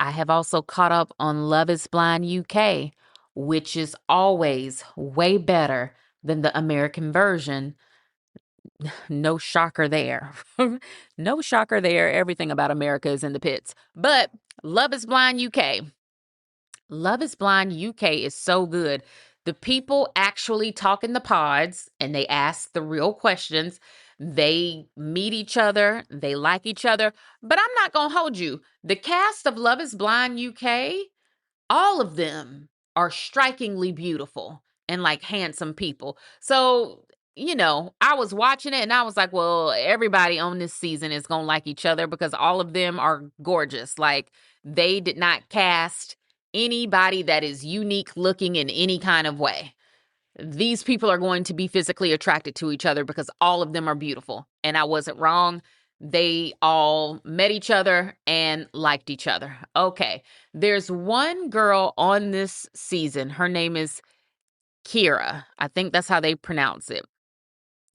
I have also caught up on Love is Blind UK, which is always way better than the American version. No shocker there. No shocker there. Everything about America is in the pits. But Love is Blind UK. Love is Blind UK is so good. The people actually talk in the pods and they ask the real questions. They meet each other. They like each other. But I'm not going to hold you. The cast of Love is Blind UK, all of them are strikingly beautiful and like handsome people. So, I was watching it and I was like, well, everybody on this season is going to like each other because all of them are gorgeous. Like they did not cast anybody that is unique looking in any kind of way. These people are going to be physically attracted to each other because all of them are beautiful. And I wasn't wrong. They all met each other and liked each other. Okay. There's one girl on this season. Her name is Kira. I think that's how they pronounce it.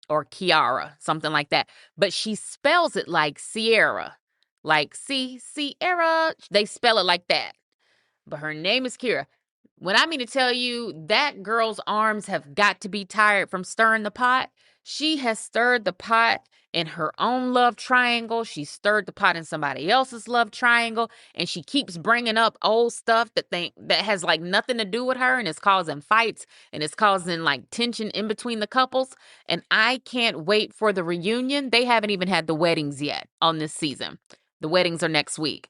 Or Kiara, something like that. But she spells it like Sierra. Like, Sierra. They spell it like that. But her name is Kira. When I mean to tell you, that girl's arms have got to be tired from stirring the pot. She has stirred the pot in her own love triangle. She stirred the pot in somebody else's love triangle, and she keeps bringing up old stuff that has like nothing to do with her, and it's causing fights and it's causing like tension in between the couples. And I can't wait for the reunion. They haven't even had the weddings yet on this season. The weddings are next week.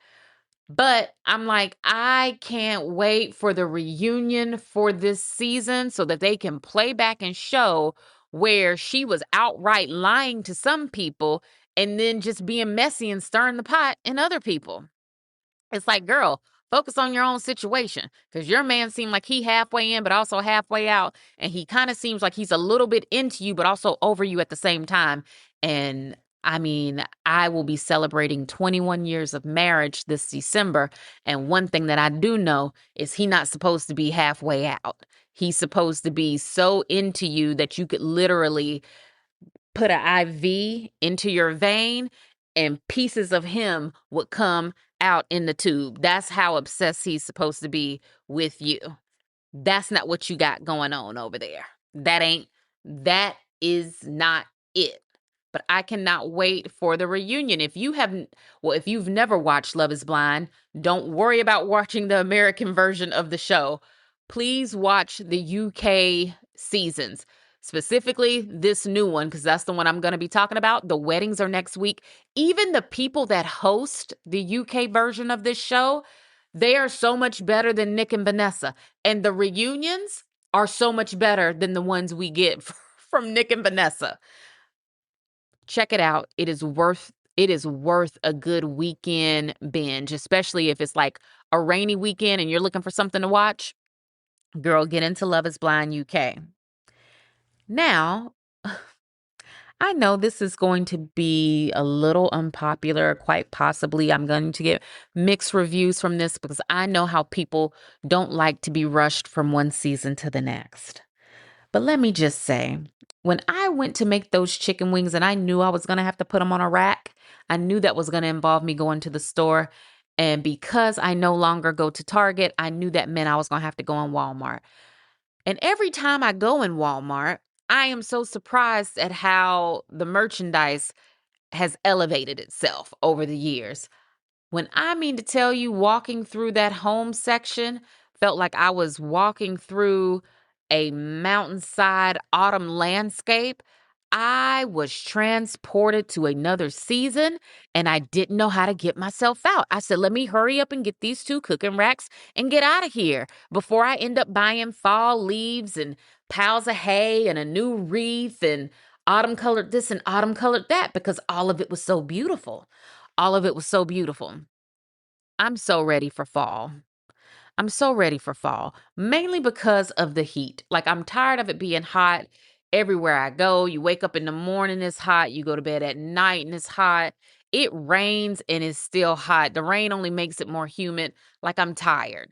But I'm like, I can't wait for the reunion for this season so that they can play back and show where she was outright lying to some people and then just being messy and stirring the pot in other people. It's like, girl, focus on your own situation because your man seemed like he halfway in, but also halfway out. And he kind of seems like he's a little bit into you, but also over you at the same time. And I mean, I will be celebrating 21 years of marriage this December. And one thing that I do know is he not supposed to be halfway out. He's supposed to be so into you that you could literally put an IV into your vein and pieces of him would come out in the tube. That's how obsessed he's supposed to be with you. That's not what you got going on over there. That is not it. But I cannot wait for the reunion. If you've never watched Love is Blind, don't worry about watching the American version of the show. Please watch the UK seasons, specifically this new one, because that's the one I'm going to be talking about. The weddings are next week. Even the people that host the UK version of this show, they are so much better than Nick and Vanessa. And the reunions are so much better than the ones we get from Nick and Vanessa. Check it out. It is worth a good weekend binge, especially if it's like a rainy weekend and you're looking for something to watch. Girl, get into Love is Blind UK. Now, I know this is going to be a little unpopular. Quite possibly, I'm going to get mixed reviews from this because I know how people don't like to be rushed from one season to the next. But let me just say, when I went to make those chicken wings and I knew I was going to have to put them on a rack, I knew that was going to involve me going to the store. And because I no longer go to Target, I knew that meant I was going to have to go in Walmart. And every time I go in Walmart, I am so surprised at how the merchandise has elevated itself over the years. When I mean to tell you, walking through that home section felt like I was walking through a mountainside autumn landscape. I was transported to another season and I didn't know how to get myself out. I said, let me hurry up and get these two cooking racks and get out of here before I end up buying fall leaves and piles of hay and a new wreath and autumn colored this and autumn colored that because all of it was so beautiful. All of it was so beautiful. I'm so ready for fall. I'm so ready for fall, mainly because of the heat. Like, I'm tired of it being hot everywhere I go. You wake up in the morning, it's hot. You go to bed at night, and it's hot. It rains, and it's still hot. The rain only makes it more humid. Like, I'm tired.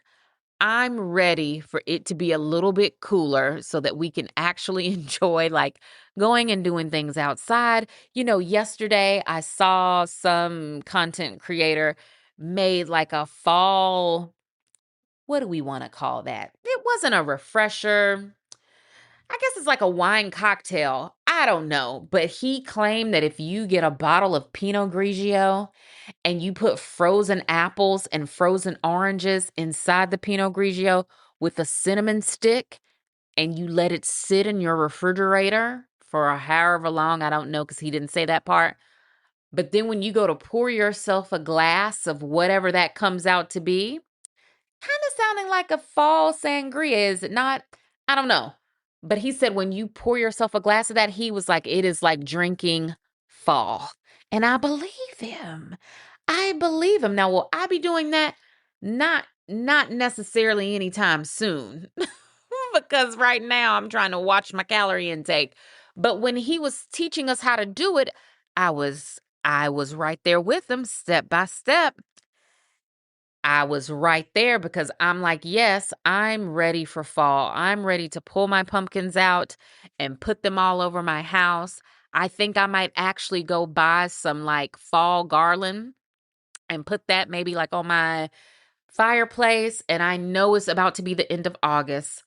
I'm ready for it to be a little bit cooler so that we can actually enjoy like going and doing things outside. Yesterday I saw some content creator made like a fall, what do we want to call that? It wasn't a refresher. I guess it's like a wine cocktail. I don't know. But he claimed that if you get a bottle of Pinot Grigio and you put frozen apples and frozen oranges inside the Pinot Grigio with a cinnamon stick and you let it sit in your refrigerator for however long, I don't know because he didn't say that part. But then when you go to pour yourself a glass of whatever that comes out to be, kind of sounding like a fall sangria, is it not? I don't know. But he said when you pour yourself a glass of that, he was like, it is like drinking fall. And I believe him. I believe him. Now, will I be doing that? Not necessarily anytime soon. Because right now I'm trying to watch my calorie intake. But when he was teaching us how to do it, I was right there with him step by step. I was right there because I'm like, yes, I'm ready for fall. I'm ready to pull my pumpkins out and put them all over my house. I think I might actually go buy some like fall garland and put that maybe like on my fireplace. And I know it's about to be the end of August.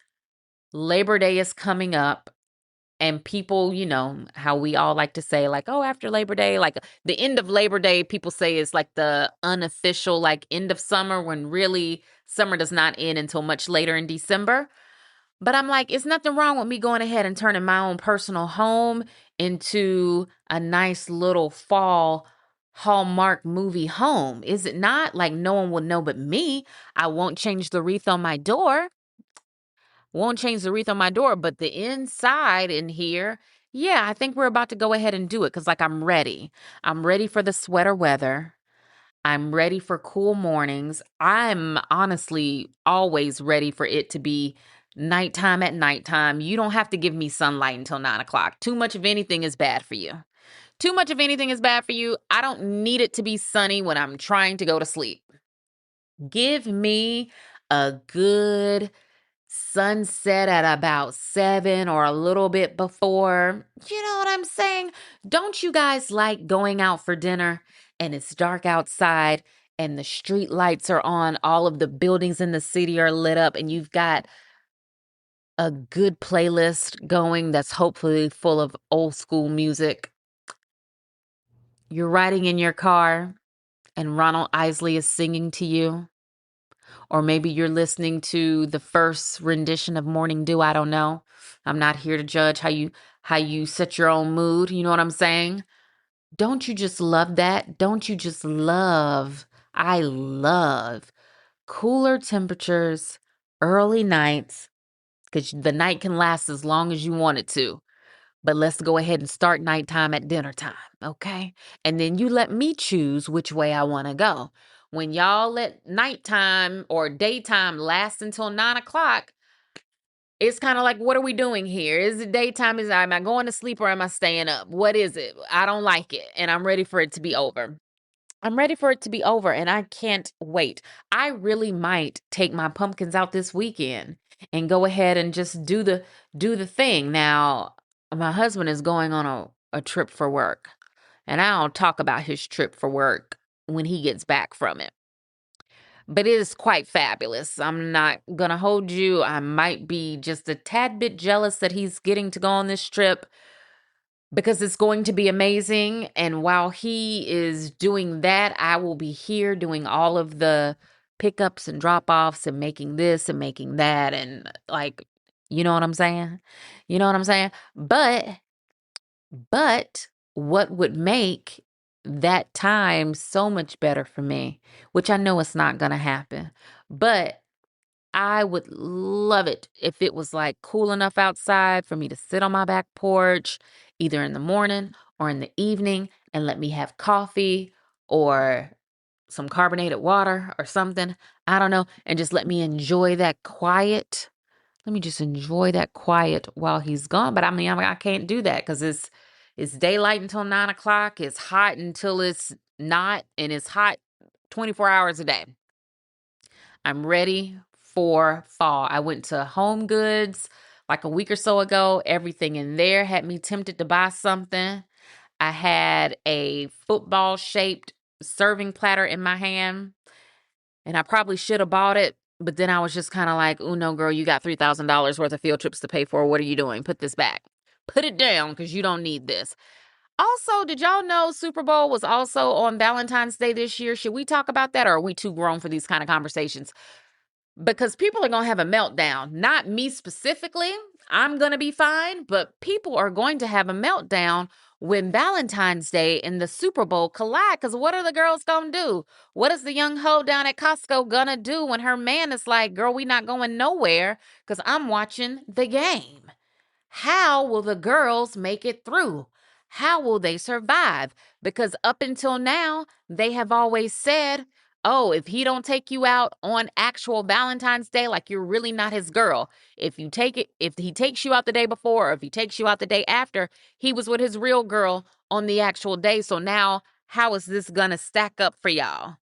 Labor Day is coming up. And people, you know, how we all like to say, like, oh, after Labor Day, like the end of Labor Day, people say is like the unofficial, like end of summer, when really summer does not end until much later in December. But I'm like, it's nothing wrong with me going ahead and turning my own personal home into a nice little fall Hallmark movie home. Is it not? Like, no one will know but me. I won't change the wreath on my door. Won't change the wreath on my door, but the inside in here, yeah, I think we're about to go ahead and do it because, like, I'm ready. I'm ready for the sweater weather. I'm ready for cool mornings. I'm honestly always ready for it to be nighttime at nighttime. You don't have to give me sunlight until 9 o'clock. Too much of anything is bad for you. Too much of anything is bad for you. I don't need it to be sunny when I'm trying to go to sleep. Give me a good sunset at about 7 or a little bit before. You know what I'm saying? Don't you guys like going out for dinner and it's dark outside and the street lights are on, all of the buildings in the city are lit up, and you've got a good playlist going that's hopefully full of old school music? You're riding in your car and Ronald Isley is singing to you. Or maybe you're listening to the first rendition of Morning Dew. I don't know. I'm not here to judge how you set your own mood. You know what I'm saying? Don't you just love that? Don't you just love? I love cooler temperatures, early nights, because the night can last as long as you want it to. But let's go ahead and start nighttime at dinner time, okay? And then you let me choose which way I want to go. When y'all let nighttime or daytime last until 9 o'clock, it's kind of like, what are we doing here? Is it daytime? Am I going to sleep or am I staying up? What is it? I don't like it, and I'm ready for it to be over. I'm ready for it to be over, and I can't wait. I really might take my pumpkins out this weekend and go ahead and just do the thing. Now, my husband is going on a trip for work, and I'll talk about his trip for work when he gets back from it. But it is quite fabulous. I'm not gonna hold you. I might be just a tad bit jealous that he's getting to go on this trip because it's going to be amazing. And while he is doing that, I will be here doing all of the pickups and drop offs and making this and making that. And like, you know what I'm saying? You know what I'm saying? But what would make that time so much better for me, which I know it's not going to happen, but I would love it if it was like cool enough outside for me to sit on my back porch, either in the morning or in the evening, and let me have coffee or some carbonated water or something. I don't know. And just let me enjoy that quiet. Let me just enjoy that quiet while he's gone. But I can't do that because it's daylight until 9 o'clock. It's hot until it's not, and it's hot 24 hours a day. I'm ready for fall. I went to Home Goods like a week or so ago. Everything in there had me tempted to buy something. I had a football shaped serving platter in my hand, and I probably should have bought it. But then I was just kind of like, oh no, girl, you got $3,000 worth of field trips to pay for. What are you doing? Put this back. Put it down because you don't need this. Also, did y'all know Super Bowl was also on Valentine's Day this year? Should we talk about that, or are we too grown for these kind of conversations? Because people are going to have a meltdown. Not me specifically. I'm going to be fine, but people are going to have a meltdown when Valentine's Day and the Super Bowl collide. Because what are the girls going to do? What is the young hoe down at Costco going to do when her man is like, girl, we not going nowhere because I'm watching the game? How will the girls make it through? How will they survive? Because up until now, they have always said, oh, if he don't take you out on actual Valentine's Day, like you're really not his girl. If he takes you out the day before, or if he takes you out the day after, he was with his real girl on the actual day. So now, how is this gonna stack up for y'all?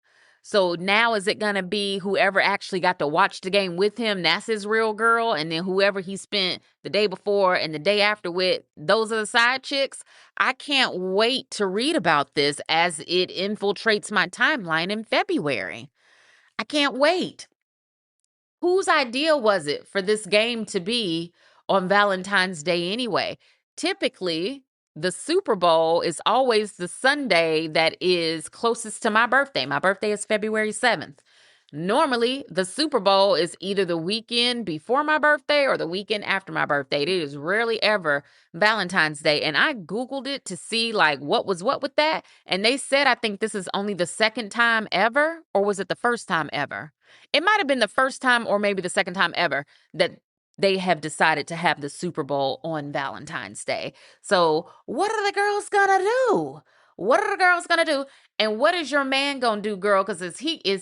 So now is it going to be whoever actually got to watch the game with him, that's his real girl, and then whoever he spent the day before and the day after with, those are the side chicks? I can't wait to read about this as it infiltrates my timeline in February. I can't wait. Whose idea was it for this game to be on Valentine's Day anyway? Typically, the Super Bowl is always the Sunday that is closest to my birthday. My birthday is February 7th. Normally, the Super Bowl is either the weekend before my birthday or the weekend after my birthday. It is rarely ever Valentine's Day. And I Googled it to see like what was what with that. And they said, I think this is only the second time ever, or was it the first time ever? It might have been the first time or maybe the second time ever that they have decided to have the Super Bowl on Valentine's Day. So what are the girls gonna do? What are the girls gonna do? And what is your man gonna do, girl? Because is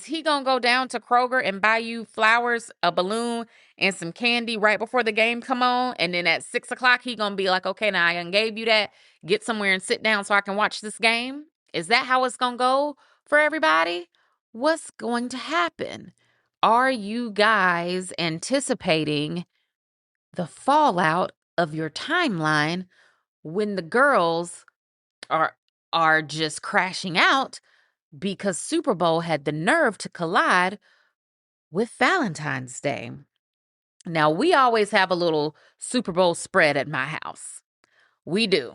he gonna go down to Kroger and buy you flowers, a balloon, and some candy right before the game come on? And then at 6 o'clock, he gonna be like, okay, now I done gave you that. Get somewhere and sit down so I can watch this game. Is that how it's gonna go for everybody? What's going to happen? Are you guys anticipating the fallout of your timeline when the girls are are just crashing out because Super Bowl had the nerve to collide with Valentine's Day? Now, we always have a little Super Bowl spread at my house. We do.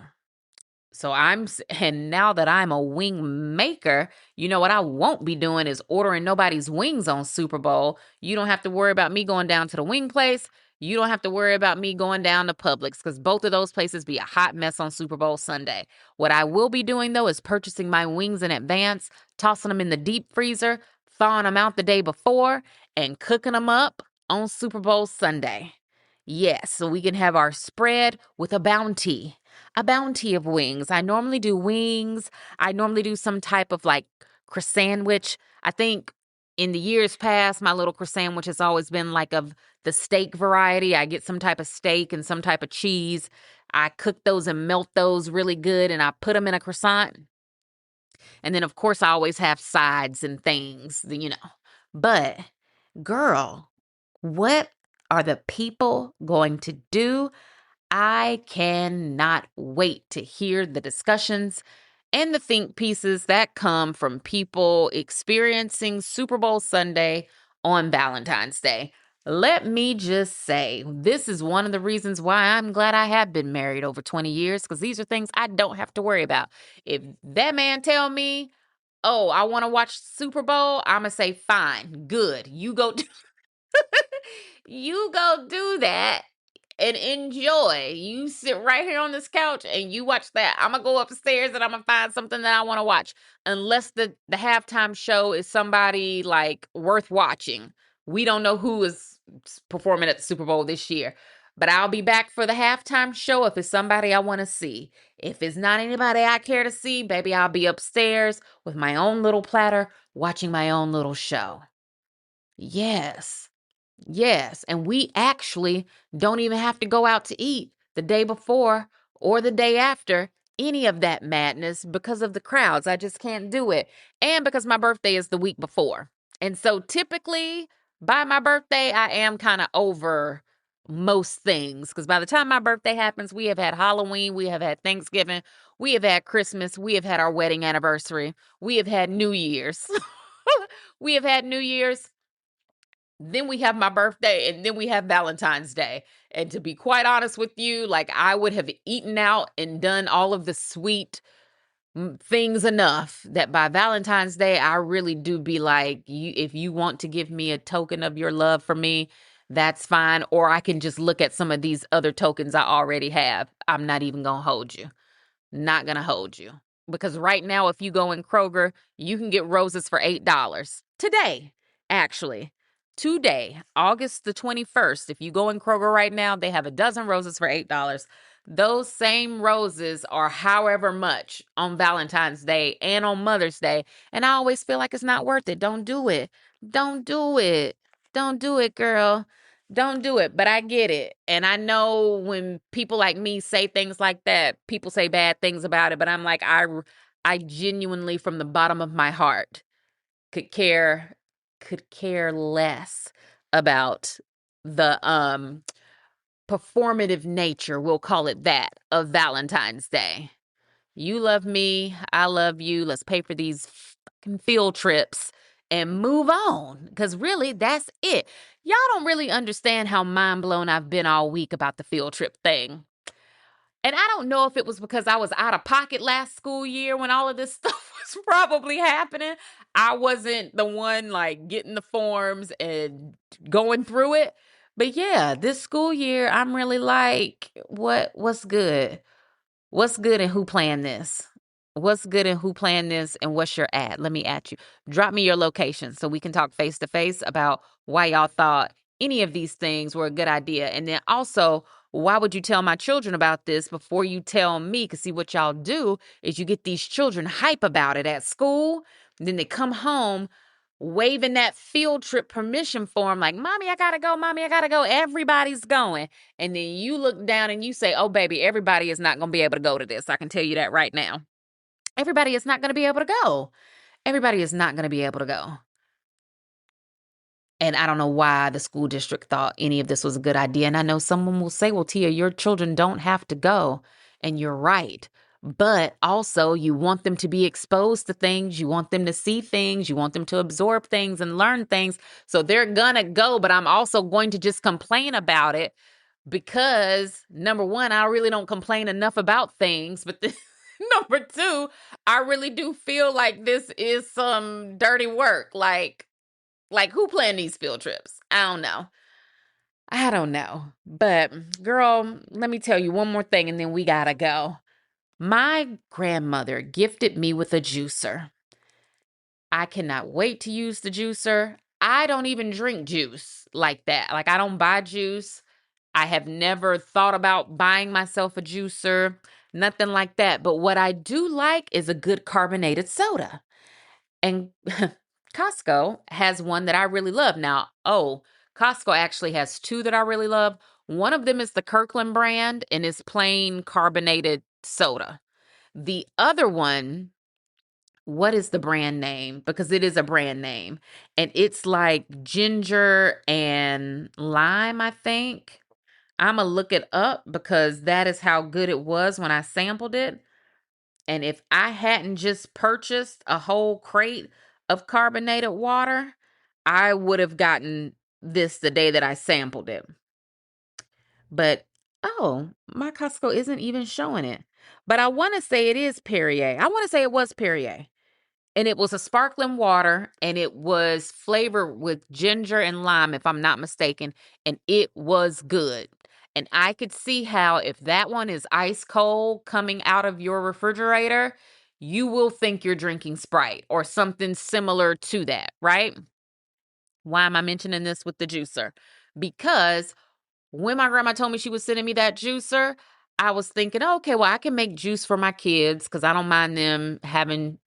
So and now that I'm a wing maker, you know what I won't be doing is ordering nobody's wings on Super Bowl. You don't have to worry about me going down to the wing place. You don't have to worry about me going down to Publix because both of those places be a hot mess on Super Bowl Sunday. What I will be doing though is purchasing my wings in advance, tossing them in the deep freezer, thawing them out the day before, and cooking them up on Super Bowl Sunday. Yes, so we can have our spread with a bounty of wings. I normally do wings. I normally do some type of like croissant. I think in the years past, my little croissant has always been like of the steak variety. I get some type of steak and some type of cheese. I cook those and melt those really good and I put them in a croissant. And then, of course, I always have sides and things. But, girl, what are the people going to do? I cannot wait to hear the discussions and the think pieces that come from people experiencing Super Bowl Sunday on Valentine's Day. Let me just say, this is one of the reasons why I'm glad I have been married over 20 years, because these are things I don't have to worry about. If that man tell me, oh, I want to watch Super Bowl, I'm going to say, fine, good. You go you go do that and enjoy. You sit right here on this couch and you watch that. I'm gonna go upstairs and I'm gonna find something that I want to watch. Unless the halftime show is somebody like worth watching. We don't know who is performing at the Super Bowl this year. But I'll be back for the halftime show if it's somebody I want to see. If it's not anybody I care to see, baby, I'll be upstairs with my own little platter watching my own little show. Yes. Yes, and we actually don't even have to go out to eat the day before or the day after any of that madness because of the crowds. I just can't do it. And because my birthday is the week before. And so typically by my birthday, I am kind of over most things because by the time my birthday happens, we have had Halloween, we have had Thanksgiving, we have had Christmas, we have had our wedding anniversary, we have had New Year's. We have had New Year's. Then we have my birthday, and then we have Valentine's Day. And to be quite honest with you, like I would have eaten out and done all of the sweet things enough that by Valentine's Day, I really do be like, if you want to give me a token of your love for me, that's fine. Or I can just look at some of these other tokens I already have. I'm not even going to hold you. Not gonna hold you. Because right now, if you go in Kroger, you can get roses for $8. Today, actually. Today, August the 21st. If you go in Kroger right now, they have a dozen roses for $8. Those same roses are however much on Valentine's Day and on Mother's Day. And I always feel like it's not worth it. Don't do it. Don't do it. Don't do it, girl. Don't do it, but I get it. And I know when people like me say things like that, people say bad things about it, but I'm like, I genuinely, from the bottom of my heart, could care could care less about the performative nature, we'll call it that, of Valentine's Day. You love me, I love you. Let's pay for these fucking field trips and move on. Because really, that's it. Y'all don't really understand how mind blown I've been all week about the field trip thing. And I don't know if it was because I was out of pocket last school year when all of this stuff was probably happening. I wasn't the one like getting the forms and going through it. But yeah, this school year, I'm really like, what's good? What's good and who planned this? What's good and who planned this and what's your ad? Let me at you. Drop me your location so we can talk face to face about why y'all thought any of these things were a good idea. And then also, why would you tell my children about this before you tell me? Because see, what y'all do is you get these children hype about it at school. Then they come home waving that field trip permission form like, Mommy, I gotta go. Mommy, I gotta go. Everybody's going. And then you look down and you say, oh, baby, everybody is not going to be able to go to this. I can tell you that right now. Everybody is not going to be able to go. Everybody is not going to be able to go. And I don't know why the school district thought any of this was a good idea. And I know someone will say, well, Tia, your children don't have to go. And you're right. But also, you want them to be exposed to things. You want them to see things. You want them to absorb things and learn things. So they're going to go. But I'm also going to just complain about it because, number one, I really don't complain enough about things. But number two, I really do feel like this is some dirty work. Like, who planned these field trips? I don't know. I don't know. But, girl, let me tell you one more thing and then we gotta go. My grandmother gifted me with a juicer. I cannot wait to use the juicer. I don't even drink juice like that. Like, I don't buy juice. I have never thought about buying myself a juicer, nothing like that. But what I do like is a good carbonated soda. And Costco has one that I really love. Now, Costco actually has two that I really love. One of them is the Kirkland brand and it's plain carbonated soda. The other one, what is the brand name? Because it is a brand name. And it's like ginger and lime, I think. I'm going to look it up because that is how good it was when I sampled it. And if I hadn't just purchased a whole crate of carbonated water, I would have gotten this the day that I sampled it. But, my Costco isn't even showing it. But I want to say it is Perrier. I want to say it was Perrier. And it was a sparkling water and it was flavored with ginger and lime, if I'm not mistaken. And it was good. And I could see how if that one is ice cold coming out of your refrigerator, you will think you're drinking Sprite or something similar to that, right? Why am I mentioning this with the juicer? Because when my grandma told me she was sending me that juicer, I was thinking, okay, well, I can make juice for my kids because I don't mind them having,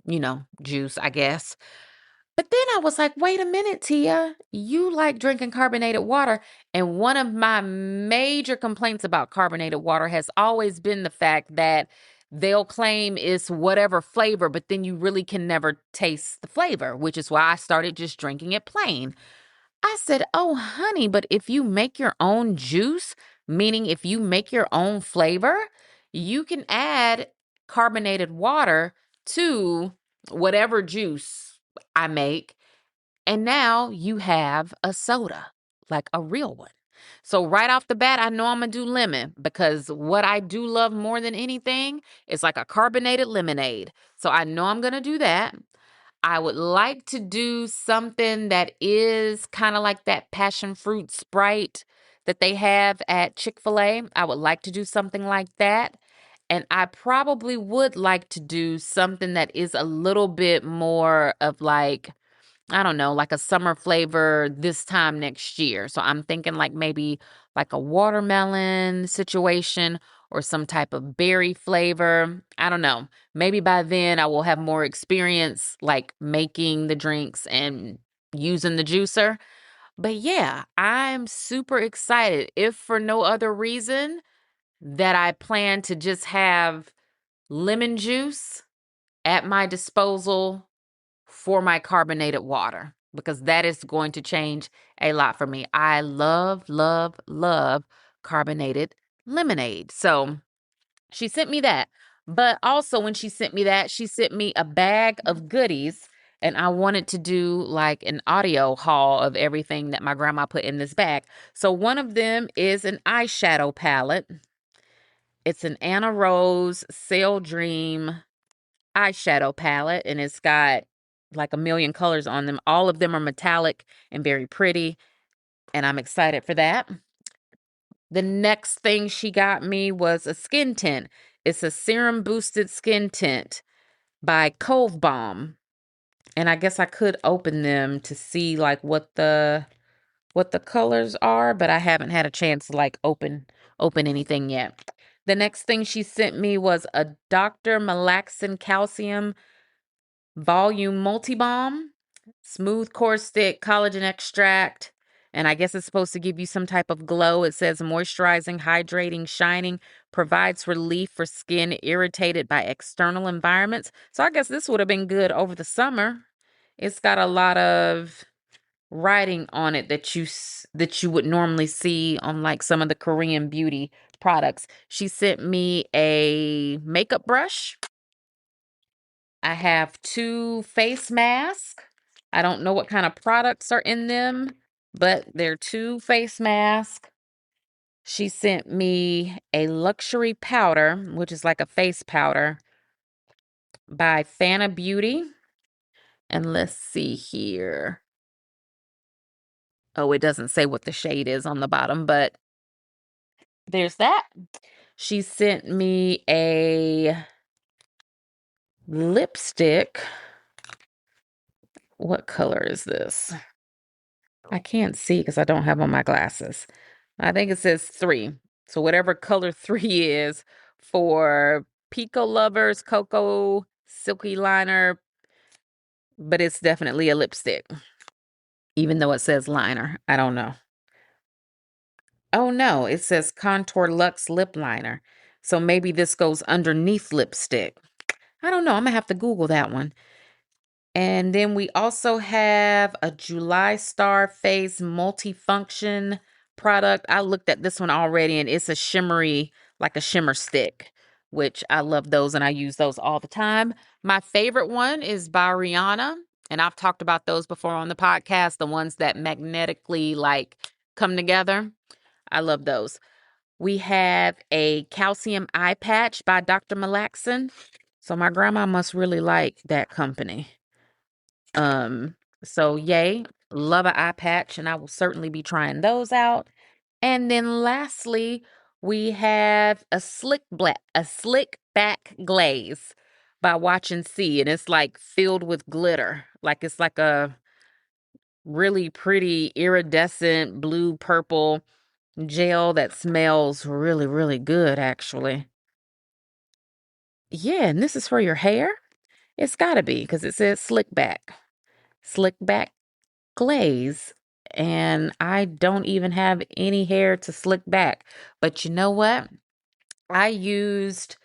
juice, I guess. But then I was like, wait a minute, Tia, you like drinking carbonated water. And one of my major complaints about carbonated water has always been the fact that they'll claim it's whatever flavor, but then you really can never taste the flavor, which is why I started just drinking it plain. I said, oh, honey, but if you make your own juice, meaning if you make your own flavor, you can add carbonated water to whatever juice I make. And now you have a soda, like a real one. So right off the bat, I know I'm going to do lemon because what I do love more than anything is like a carbonated lemonade. So I know I'm going to do that. I would like to do something that is kind of like that passion fruit Sprite that they have at Chick-fil-A. I would like to do something like that. And I probably would like to do something that is a little bit more of like, I don't know, like a summer flavor this time next year. So I'm thinking like maybe like a watermelon situation or some type of berry flavor. I don't know. Maybe by then I will have more experience like making the drinks and using the juicer. But yeah, I'm super excited. If for no other reason that I plan to just have lemon juice at my disposal for my carbonated water because that is going to change a lot for me. I love, love, love carbonated lemonade. So she sent me that. But also, when she sent me that, she sent me a bag of goodies. And I wanted to do like an audio haul of everything that my grandma put in this bag. So, one of them is an eyeshadow palette. It's an Anna Rose Sail Dream eyeshadow palette, and it's got like a million colors on them. All of them are metallic and very pretty, and I'm excited for that. The next thing she got me was a skin tint. It's a serum boosted skin tint by Cove Balm. And I guess I could open them to see like what the colors are, but I haven't had a chance to like open anything yet. The next thing she sent me was a Dr. Malaxin Calcium Volume Multi-Balm, smooth core stick, collagen extract, and I guess it's supposed to give you some type of glow. It says moisturizing, hydrating, shining, provides relief for skin irritated by external environments. So I guess this would have been good over the summer. It's got a lot of writing on it that you would normally see on like some of the Korean beauty products. She sent me a makeup brush. I have 2 face masks. I don't know what kind of products are in them, but they're 2 face masks. She sent me a luxury powder, which is like a face powder by Fana Beauty. And let's see here. Oh, it doesn't say what the shade is on the bottom, but there's that. She sent me a lipstick. What color is this? I can't see because I don't have on my glasses. I think it says 3. So whatever color 3 is for Pico lovers, CoCo, silky liner, but it's definitely a lipstick. Even though it says liner, I don't know. Oh no, it says Contour Luxe lip liner. So maybe this goes underneath lipstick. I don't know. I'm gonna have to Google that one. And then we also have a July Star Face multifunction product. I looked at this one already and it's a shimmery, like a shimmer stick, which I love those and I use those all the time. My favorite one is by Rihanna, and I've talked about those before on the podcast, the ones that magnetically like come together. I love those. We have a calcium eye patch by Dr. Malaxin. So my grandma must really like that company. Um, so yay, love an eye patch, and I will certainly be trying those out. And then lastly, we have a slick back glaze by Watch and See, and it's like filled with glitter. Like it's like a really pretty iridescent blue purple gel that smells really, really good, actually. Yeah, and this is for your hair. It's gotta be because it says slick back glaze, and I don't even have any hair to slick back. But you know what? I used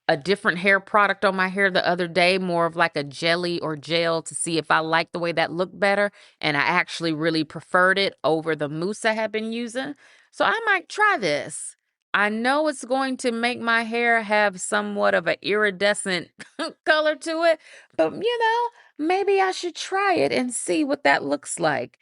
a different hair product on my hair the other day, more of like a jelly or gel to see if I liked the way that looked better. And I actually really preferred it over the mousse I have been using. So I might try this. I know it's going to make my hair have somewhat of an iridescent color to it, but maybe I should try it and see what that looks like.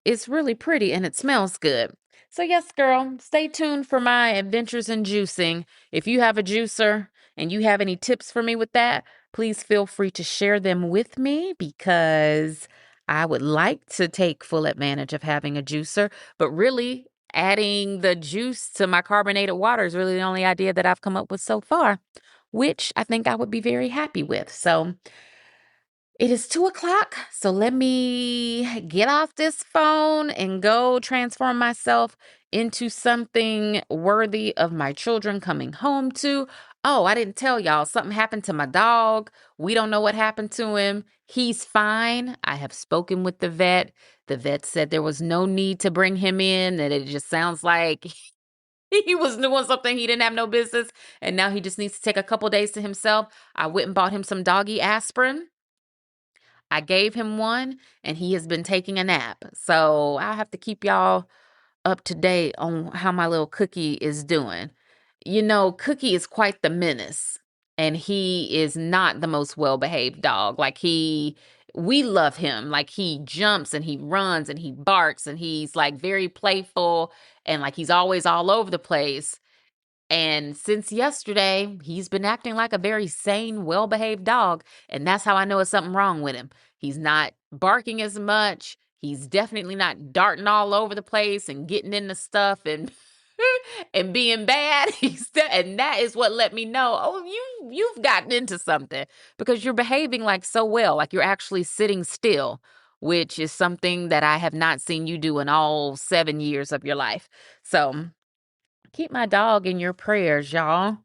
It's really pretty and it smells good. So, yes, girl, stay tuned for my adventures in juicing. If you have a juicer and you have any tips for me with that, please feel free to share them with me because I would like to take full advantage of having a juicer. But really, adding the juice to my carbonated water is really the only idea that I've come up with so far, which I think I would be very happy with. So, it is 2 o'clock, so let me get off this phone and go transform myself into something worthy of my children coming home to. Oh, I didn't tell y'all, something happened to my dog. We don't know what happened to him. He's fine. I have spoken with the vet. The vet said there was no need to bring him in, that it just sounds like he was doing something he didn't have no business, and now he just needs to take a couple days to himself. I went and bought him some doggy aspirin. I gave him one and he has been taking a nap. So I'll have to keep y'all up to date on how my little Cookie is doing. You know, Cookie is quite the menace, and he is not the most well-behaved dog. We love him. Like, he jumps and he runs and he barks and he's like very playful and like he's always all over the place. And since yesterday, he's been acting like a very sane, well behaved dog. And that's how I know it's something wrong with him. He's not barking as much. He's definitely not darting all over the place and getting into stuff and and being bad. And that is what let me know, oh, you've gotten into something because you're behaving like so well, like you're actually sitting still, which is something that I have not seen you do in all 7 years of your life. So keep my dog in your prayers, y'all.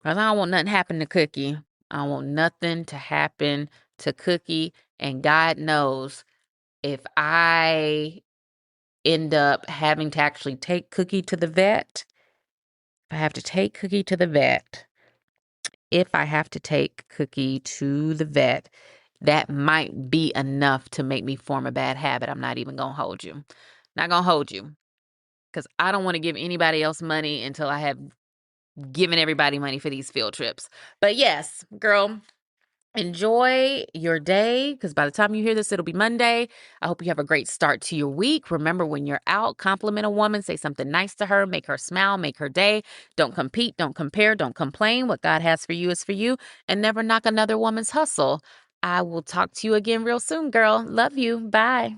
Because I don't want nothing to happen to Cookie. I don't want nothing to happen to Cookie. And God knows if I end up having to actually take Cookie to the vet, if I have to take Cookie to the vet, if I have to take Cookie to the vet, that might be enough to make me form a bad habit. I'm not even going to hold you. Not going to hold you. Because I don't want to give anybody else money until I have giving everybody money for these field trips. But yes, girl, enjoy your day because by the time you hear this, it'll be Monday. I hope you have a great start to your week. Remember, when you're out, compliment a woman, say something nice to her, make her smile, make her day. Don't compete, don't compare, don't complain. What God has for you is for you, and never knock another woman's hustle. I will talk to you again real soon, girl. Love you. Bye.